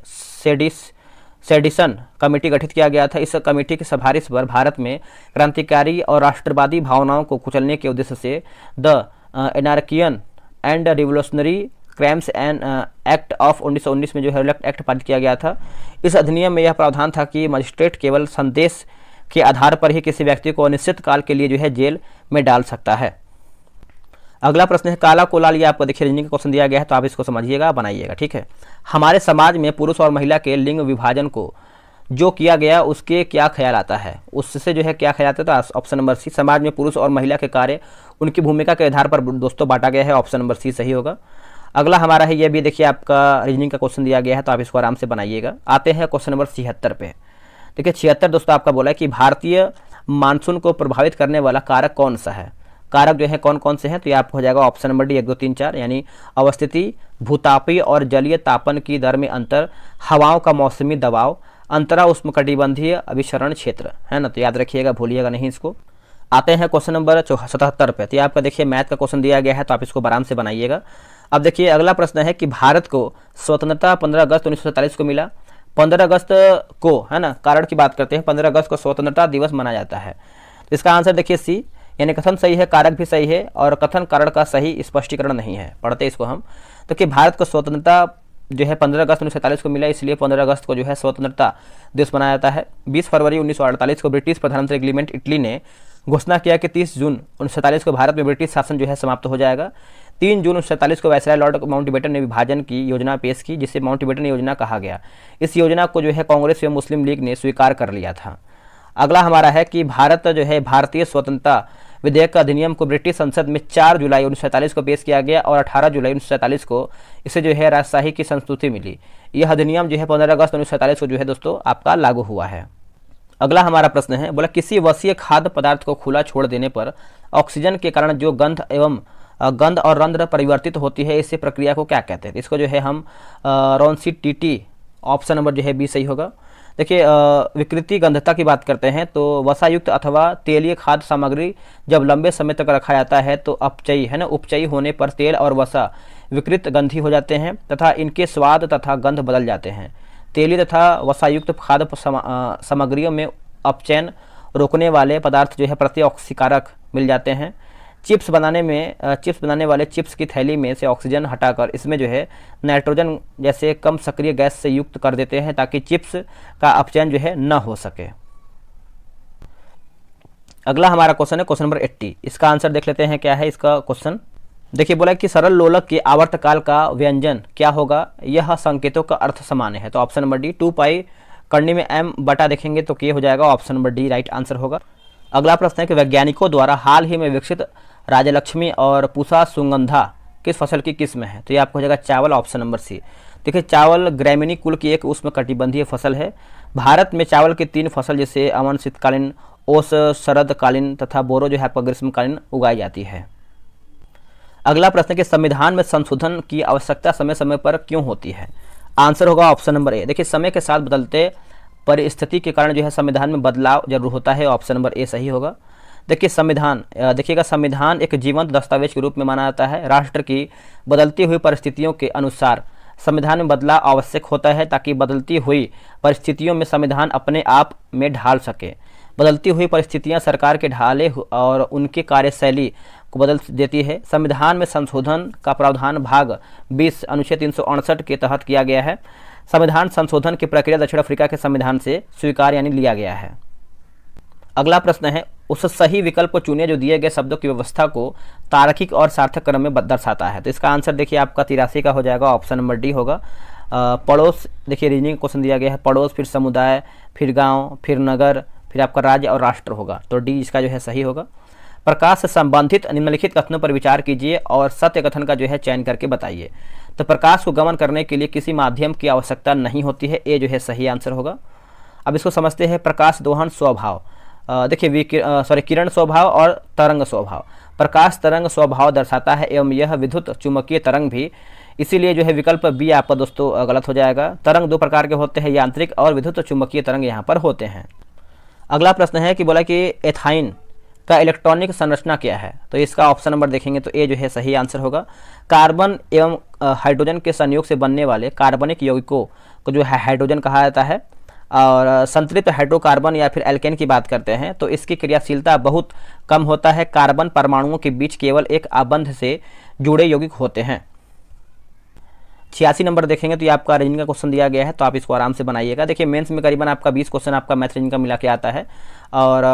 सेडिसन कमेटी गठित किया गया था। इस कमेटी की सिफारिश पर भारत में क्रांतिकारी और राष्ट्रवादी भावनाओं को कुचलने के उद्देश्य से the anarchical and revolutionary crimes and act of 1919 में जो है रोलेट एक्ट पारित किया गया था। इस अधिनियम में यह प्रावधान था कि मजिस्ट्रेट केवल संदेश के आधार पर ही किसी व्यक्ति को अनिश्चित काल के लिए जो है जेल में डाल सकता है। अगला प्रश्न है काला को लाल। ये आपको देखिए रीजनिंग का क्वेश्चन दिया गया है, तो आप इसको समझिएगा, बनाइएगा, ठीक है। हमारे समाज में पुरुष और महिला के लिंग विभाजन को जो किया गया उसके क्या ख्याल आता है? उससे जो है क्या ख्याल आता है? तो ऑप्शन नंबर सी। समाज में पुरुष और महिला के कार्य उनकी भूमिका के आधार पर दोस्तों बांटा गया है। ऑप्शन नंबर सी सही होगा। अगला हमारा है, ये भी देखिए आपका रीजनिंग का क्वेश्चन दिया गया है, तो आप इसको आराम से बनाइएगा। आते हैं क्वेश्चन नंबर 76 पे। देखिए 76 दोस्तों आपका बोला है कि भारतीय मानसून को प्रभावित करने वाला कारक कौन सा है? कारक जो है कौन कौन से हैं? तो ये आपको हो जाएगा ऑप्शन नंबर डी 1, 2, 3, 4, यानी अवस्थिति, भूतापीय और जलीय तापन की दर में अंतर, हवाओं का मौसमी दबाव, अंतरा उष्णकटिबंधीय अभिसरण क्षेत्र, है ना। तो याद रखिएगा, भूलिएगा नहीं इसको। आते हैं क्वेश्चन नंबर 77 पे। तो ये आपका देखिए मैथ का क्वेश्चन दिया गया है, तो आप इसको आराम से बनाइएगा। अब देखिए अगला प्रश्न है कि भारत को स्वतंत्रता 15 अगस्त 1947 को मिला। 15 अगस्त को, है ना, कारण की बात करते हैं, 15 अगस्त को स्वतंत्रता दिवस मनाया जाता है। तो इसका आंसर देखिए सी, यानी कथन सही है, कारक भी सही है और कथन कारण का सही स्पष्टीकरण नहीं है। पढ़ते इसको हम। तो कि भारत को स्वतंत्रता जो है 15 अगस्त 1947 को मिला, इसलिए 15 अगस्त को जो है स्वतंत्रता दिवस मनाया जाता है। 20 फरवरी 1948 को ब्रिटिश प्रधानमंत्री एग्रीमेंट इटली ने घोषणा किया कि 30 जून 1947 को भारत में ब्रिटिश शासन जो है समाप्त हो जाएगा। 3 जून 1947 को वायसराय लॉर्ड माउंटबेटन ने विभाजन की योजना पेश की, जिसे माउंटबेटन योजना कहा गया। इस योजना को जो है कांग्रेस एवं मुस्लिम लीग ने स्वीकार कर लिया था। अगला हमारा है कि भारत जो है भारतीय स्वतंत्रता विधेयक का अधिनियम को ब्रिटिश संसद में 4 जुलाई 1947 को पेश किया गया और 18 जुलाई 1947 को इसे जो है राजशाही की संस्तुति मिली। यह अधिनियम जो है 15 अगस्त 1947 को जो है दोस्तों आपका लागू हुआ है। अगला हमारा प्रश्न है, बोला किसी वसीय खाद्य पदार्थ को खुला छोड़ देने पर ऑक्सीजन के कारण जो गंध एवं गंध और रंध्र परिवर्तित होती है, इस प्रक्रिया को क्या कहते हैं? इसको जो है हम रोन्सिटिटी, ऑप्शन नंबर जो है बी सही होगा। देखिए विकृति गंधता की बात करते हैं तो वसायुक्त अथवा तेलीय खाद्य सामग्री जब लंबे समय तक रखा जाता है तो अपचयी है ना, उपचयी होने पर तेल और वसा विकृत गंधी हो जाते हैं तथा इनके स्वाद तथा गंध बदल जाते हैं। तेलीय तथा वसायुक्त खाद्य सामग्रियों में अपचयन रोकने वाले पदार्थ जो है प्रतिऑक्सीकारक मिल जाते हैं। चिप्स बनाने वाले चिप्स की थैली में से ऑक्सीजन हटाकर इसमें जो है नाइट्रोजन जैसे कम सक्रिय गैस से युक्त कर देते हैं ताकि चिप्स का अपचयन जो है न हो सके। अगला हमारा क्वेश्चन है क्वेश्चन नंबर 80। इसका आंसर देख लेते हैं क्या है इसका क्वेश्चन। देखिए बोला कि सरल लोलक के आवर्तकाल का व्यंजन क्या होगा? यह संकेतों का अर्थ समान है, तो ऑप्शन नंबर डी। 2 पाई करने में m बटा देखेंगे तो के हो जाएगा, option number D right answer होगा। अगला प्रश्न है कि वैज्ञानिकों द्वारा हाल ही में विकसित राजलक्ष्मी और पूसा सुगंधा किस फसल की किस्म है? तो ये आपको हो जाएगा चावल, ऑप्शन नंबर सी। देखिए चावल ग्रैमीनी कुल की एक उष्णकटिबंधीय फसल है। भारत में चावल की 3 फसल जैसे अमन शीतकालीन, ओस शरदकालीन तथा बोरो जो है आपका ग्रीष्मकालीन उगाई जाती है। अगला प्रश्न है कि संविधान में संशोधन की आवश्यकता समय समय पर क्यों होती है? आंसर होगा ऑप्शन नंबर ए। देखिए समय के साथ बदलते परिस्थिति के कारण जो है संविधान में बदलाव जरूर होता है, ऑप्शन नंबर ए सही होगा। देखिए देखिएगा संविधान एक जीवंत दस्तावेज के रूप में माना जाता है। राष्ट्र की बदलती हुई परिस्थितियों के अनुसार संविधान में बदलाव आवश्यक होता है ताकि बदलती हुई परिस्थितियों में संविधान अपने आप में ढाल सके। बदलती हुई परिस्थितियां सरकार के ढाले और उनकी कार्यशैली को बदल देती है। संविधान में संशोधन का प्रावधान भाग 20 अनुच्छेद 368 के तहत किया गया है। संविधान संशोधन की प्रक्रिया दक्षिण अफ्रीका के संविधान से स्वीकार यानी लिया गया है। अगला प्रश्न है उस सही विकल्प को चुनिए जो दिए गए शब्दों की व्यवस्था को तार्किक और सार्थक क्रम में दर्शाता है। तो इसका आंसर देखिए आपका 83 का हो जाएगा, ऑप्शन नंबर डी होगा। पड़ोस, देखिए रीजनिंग क्वेश्चन दिया गया है, पड़ोस फिर समुदाय फिर गांव फिर नगर फिर आपका राज्य और राष्ट्र होगा, तो डी इसका जो है सही होगा। प्रकाश से संबंधित निम्नलिखित कथनों पर विचार कीजिए और सत्य कथन का जो है चयन करके बताइए। तो प्रकाश को गमन करने के लिए किसी माध्यम की आवश्यकता नहीं होती है, ए जो है सही आंसर होगा। अब इसको समझते हैं प्रकाश दोहन स्वभाव। देखिए किरण स्वभाव और तरंग स्वभाव। प्रकाश तरंग स्वभाव दर्शाता है एवं यह विद्युत चुंबकीय तरंग भी, इसीलिए जो है विकल्प बी आपका दोस्तों गलत हो जाएगा। तरंग 2 प्रकार के होते हैं, यांत्रिक और विद्युत चुंबकीय तरंग यहाँ पर होते हैं। अगला प्रश्न है कि बोला कि एथाइन का इलेक्ट्रॉनिक संरचना क्या है? तो इसका ऑप्शन नंबर देखेंगे तो ए जो है सही आंसर होगा। कार्बन एवं हाइड्रोजन के संयोग से बनने वाले कार्बनिक यौगिकों को जो है हाइड्रोजन कहा जाता है। और संतृप्त हाइड्रोकार्बन या फिर एल्केन की बात करते हैं तो इसकी क्रियाशीलता बहुत कम होता है। कार्बन परमाणुओं के बीच केवल एक आबंध से जुड़े यौगिक होते हैं। 86 नंबर देखेंगे तो ये आपका रीजनिंग का क्वेश्चन दिया गया है, तो आप इसको आराम से बनाइएगा। देखिए मेंस में करीबन आपका 20 क्वेश्चन आपका मैथ रीजनिंग का मिला के आता है और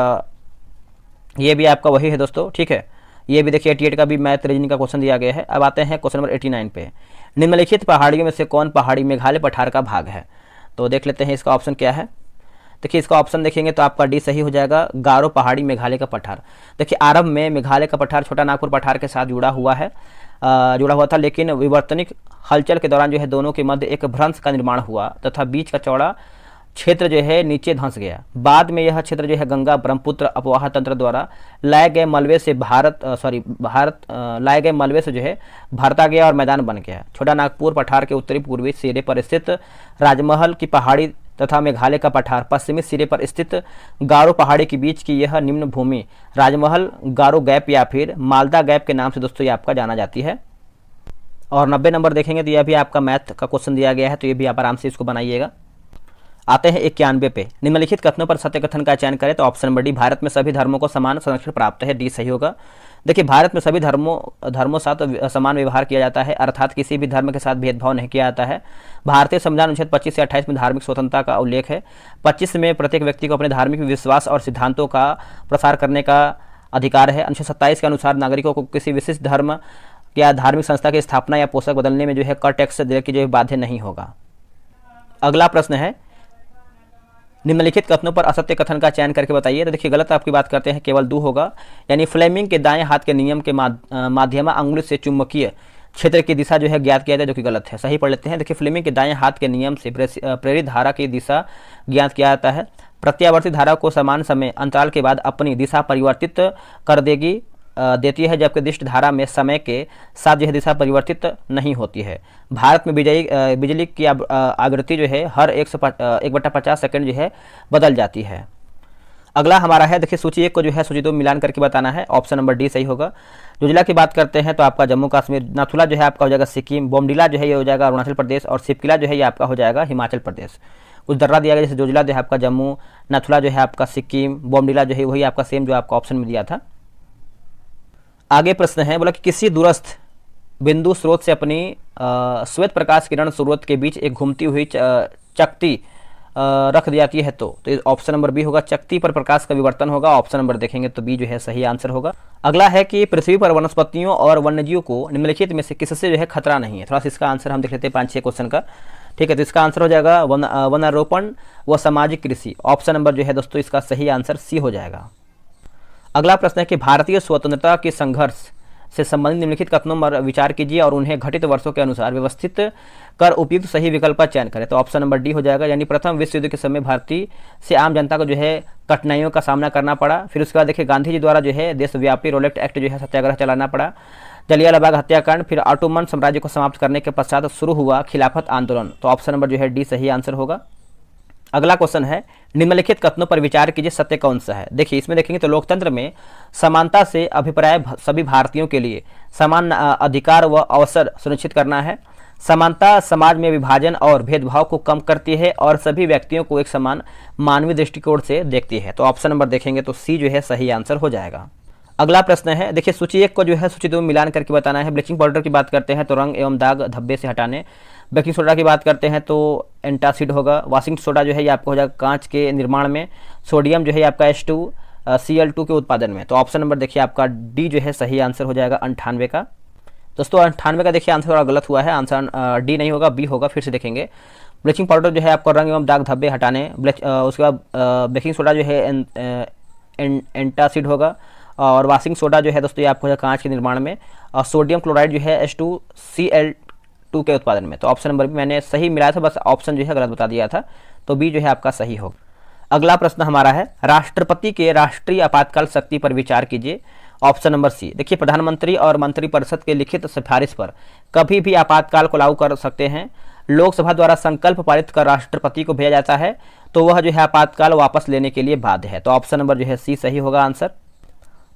ये भी आपका वही है दोस्तों, ठीक है। ये भी देखिए 88 का भी मैथ रीजनिंग का क्वेश्चन दिया गया है। अब आते हैं क्वेश्चन नंबर 89 पे। निम्नलिखित पहाड़ियों में से कौन पहाड़ी मेघालय पठार का भाग है? तो देख लेते हैं इसका ऑप्शन क्या है। देखिए इसका ऑप्शन देखेंगे तो आपका डी सही हो जाएगा, गारो पहाड़ी मेघालय का पठार। देखिए आरंभ में मेघालय का पठार छोटा नागपुर पठार के साथ जुड़ा हुआ था, लेकिन विवर्तनिक हलचल के दौरान जो है दोनों के मध्य एक भ्रंश का निर्माण हुआ तथा बीच का चौड़ा क्षेत्र जो है नीचे धंस गया। बाद में यह क्षेत्र जो है गंगा ब्रह्मपुत्र अपवाह तंत्र द्वारा लाए गए मलबे से जो है भरता गया और मैदान बन गया। छोटा नागपुर पठार के उत्तरी पूर्वी सिरे पर स्थित राजमहल की पहाड़ी तथा मेघालय का पठार पश्चिमी सिरे पर स्थित गारो पहाड़ी के बीच की यह निम्न भूमि राजमहल गारो गैप या फिर मालदा गैप के नाम से दोस्तों ये आपका जाना जाती है। और 90 नंबर देखेंगे तो यह भी आपका मैथ का क्वेश्चन दिया गया है, तो ये भी आप आराम से इसको बनाइएगा। आते हैं 91 पे। निम्नलिखित कथनों पर सत्य कथन का चयन करें, तो ऑप्शन नंबर डी भारत में सभी धर्मों को समान संरक्षण प्राप्त है, डी सही होगा। देखिए भारत में सभी धर्मों साथ समान व्यवहार किया जाता है, अर्थात किसी भी धर्म के साथ भेदभाव नहीं किया जाता है। भारतीय संविधान अनुच्छेद 25 से 28 में धार्मिक स्वतंत्रता का उल्लेख है। 25 में प्रत्येक व्यक्ति को अपने धार्मिक विश्वास और सिद्धांतों का प्रसार करने का अधिकार है। अनुच्छेद 27 के अनुसार नागरिकों को किसी विशिष्ट धर्म या धार्मिक संस्था की स्थापना या पोशाक बदलने में जो है कर टैक्स देने की जो है बाध्य नहीं होगा। अगला प्रश्न है निम्नलिखित कथनों पर असत्य कथन का चयन करके बताइए। तो देखिए गलत आपकी बात करते हैं, केवल 2 होगा, यानी फ्लेमिंग के दाएं हाथ के नियम के माध्यम अंगुली से चुंबकीय क्षेत्र की दिशा जो है ज्ञात किया जाए, जो कि गलत है। सही पढ़ लेते हैं। देखिए फ्लेमिंग के दाएं हाथ के नियम से प्रेरित धारा की दिशा ज्ञात किया जाता है। प्रत्यावर्ती धारा को समान समय अंतराल के बाद अपनी दिशा परिवर्तित कर देगी देती है, जबकि दिष्ट धारा में समय के साथ यह दिशा परिवर्तित नहीं होती है। भारत में बिजली की आवृत्ति जो है हर 1/50 सेकंड जो है बदल जाती है। अगला हमारा है, देखिए सूची 1 को जो है सूची 2 मिलान करके बताना है। ऑप्शन नंबर डी सही होगा। जोजिला की बात करते हैं तो आपका जम्मू कश्मीर, नाथुला जो है आपका हो जाएगा सिक्किम, बोमडिला जो है ये हो जाएगा अरुणाचल प्रदेश, और सिपकिला जो है ये आपका हो जाएगा हिमाचल प्रदेश। कुछ दर्रा दिया गया, जैसे जोजिला जो है आपका जम्मू, नाथुला जो है आपका सिक्किम, बोमडिला जो है वही आपका सेम जो आपका ऑप्शन में दिया था। आगे प्रश्न है, बोला कि किसी दूरस्थ बिंदु स्रोत से अपनी श्वेत प्रकाश किरण स्रोत के बीच एक घूमती हुई चकती रख दी जाती है तो ऑप्शन नंबर बी होगा, चकती पर प्रकाश का विवर्तन होगा। ऑप्शन नंबर देखेंगे तो बी जो है सही आंसर होगा। अगला है कि पृथ्वी पर वनस्पतियों और वन्यजीव को निम्नलिखित में से किससे जो है खतरा नहीं है। थोड़ा सा इसका आंसर हम देख लेते हैं 5-6 क्वेश्चन का। ठीक है, तो इसका आंसर हो जाएगा वनारोपण व सामाजिक कृषि। ऑप्शन नंबर जो है दोस्तों इसका सही आंसर सी हो जाएगा। अगला प्रश्न है कि भारतीय स्वतंत्रता के संघर्ष से संबंधित निम्नलिखित कथनों पर विचार कीजिए और उन्हें घटित वर्षों के अनुसार व्यवस्थित कर उपयुक्त सही विकल्प का चयन करें। तो ऑप्शन नंबर डी हो जाएगा, यानी प्रथम विश्व युद्ध के समय भारतीय से आम जनता को जो है कठिनाइयों का सामना करना पड़ा। फिर उसके बाद देखिए गांधी जी द्वारा जो है देशव्यापी रोलेट एक्ट जो है सत्याग्रह चलाना पड़ा, जलियांवाला हत्याकांड, फिर ऑटोमन साम्राज्य को समाप्त करने के पश्चात शुरू हुआ खिलाफत आंदोलन। तो ऑप्शन नंबर जो है डी सही आंसर होगा। अगला क्वेश्चन है, निम्नलिखित कथनों पर विचार कीजिए, सत्य कौन सा है। देखिए इसमें देखेंगे तो लोकतंत्र में समानता से अभिप्राय सभी भारतीयों के लिए समान अधिकार व अवसर सुनिश्चित करना है। समानता समाज में विभाजन और भेदभाव को कम करती है और सभी व्यक्तियों को एक समान मानवीय दृष्टिकोण से देखती है। तो ऑप्शन नंबर देखेंगे तो सी जो है सही आंसर हो जाएगा। अगला प्रश्न है, देखिए सूची 1 को जो है सूची 2 में मिलान करके बताना है। ब्लीचिंग पाउडर की बात करते हैं तो रंग एवं दाग धब्बे से हटाने। बेकिंग सोडा की बात करते हैं तो एंटासिड होगा। वाशिंग सोडा जो है ये आपका हो जाएगा कांच के निर्माण में। सोडियम जो है आपका H2Cl2 के उत्पादन में। तो ऑप्शन नंबर देखिए आपका डी जो है सही आंसर हो जाएगा 98 का। दोस्तों 98 का देखिए आंसर थोड़ा गलत हुआ है, आंसर डी नहीं होगा, बी होगा। फिर से देखेंगे, ब्लीचिंग पाउडर जो है आपका रंग एवं दाग धब्बे हटाने। उसके बाद बेकिंग सोडा जो है एंटासिड होगा, और वाशिंग सोडा जो है दोस्तों ये आपको कांच के निर्माण में, और सोडियम क्लोराइड जो है H2Cl2 के उत्पादन में। तो ऑप्शन नंबर भी मैंने सही मिलाया था, बस ऑप्शन जो है गलत बता दिया था, तो बी जो है आपका सही होगा। अगला प्रश्न हमारा है, राष्ट्रपति के राष्ट्रीय आपातकाल शक्ति पर विचार कीजिए। ऑप्शन नंबर सी, देखिए प्रधानमंत्री और मंत्रिपरिषद के लिखित सिफारिश पर कभी भी आपातकाल को लागू कर सकते हैं। लोकसभा द्वारा संकल्प पारित कर राष्ट्रपति को भेजा जाता है तो वह जो है आपातकाल वापस लेने के लिए बाध्य है। तो ऑप्शन नंबर जो है सी सही होगा आंसर।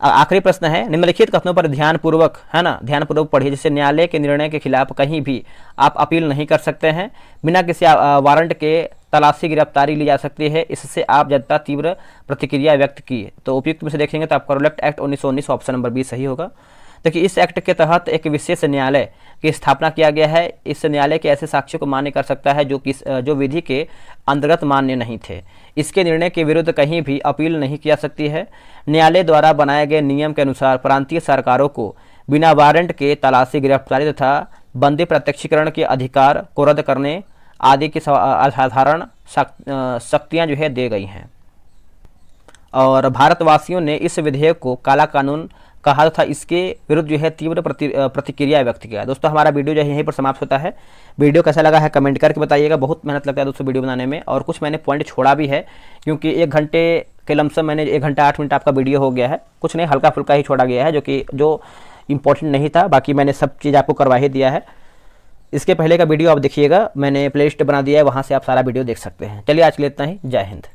आखिरी प्रश्न है, निम्नलिखित कथनों पर ध्यानपूर्वक ध्यानपूर्वक पढ़िए। जैसे न्यायालय के निर्णय के खिलाफ कहीं भी आप अपील नहीं कर सकते हैं। बिना किसी वारंट के तलाशी गिरफ्तारी ली जा सकती है, इससे आप जनता तीव्र प्रतिक्रिया व्यक्त की। तो उपयुक्त में से देखेंगे तो आपका Rowlatt Act 1919 option number B सही होगा। देखिए इस एक्ट के तहत एक विशेष न्यायालय की स्थापना किया गया है। इस न्यायालय के ऐसे साक्ष्यों को मान्य कर सकता है जो विधि के अंतर्गत मान्य नहीं थे। इसके निर्णय के विरुद्ध कहीं भी अपील नहीं की जा सकती है। न्यायालय द्वारा बनाए गए नियम के अनुसार प्रांतीय सरकारों को बिना वारंट के तलाशी गिरफ्तारी तथा बंदी प्रत्यक्षीकरण के अधिकार को रद्द करने आदि की असाधारण शक्तियां जो है दे गई हैं। और भारतवासियों ने इस विधेयक को काला कानून कहा था, इसके विरुद्ध जो है तीव्र प्रतिक्रिया व्यक्त किया। दोस्तों हमारा वीडियो जो है यहीं पर समाप्त होता है। वीडियो कैसा लगा है कमेंट करके बताइएगा। बहुत मेहनत लगता है दोस्तों वीडियो बनाने में, और कुछ मैंने पॉइंट छोड़ा भी है, क्योंकि 1 घंटे के लमसम मैंने 1 घंटा 8 मिनट आपका वीडियो हो गया है। कुछ नहीं, हल्का फुल्का ही छोड़ा गया है जो इंपॉर्टेंट नहीं था। बाकी मैंने सब चीज़ आपको करवा ही दिया है। इसके पहले का वीडियो आप देखिएगा, मैंने प्लेलिस्ट बना दिया है, वहाँ से आप सारा वीडियो देख सकते हैं। चलिए आज के लिए इतना ही, जय हिंद।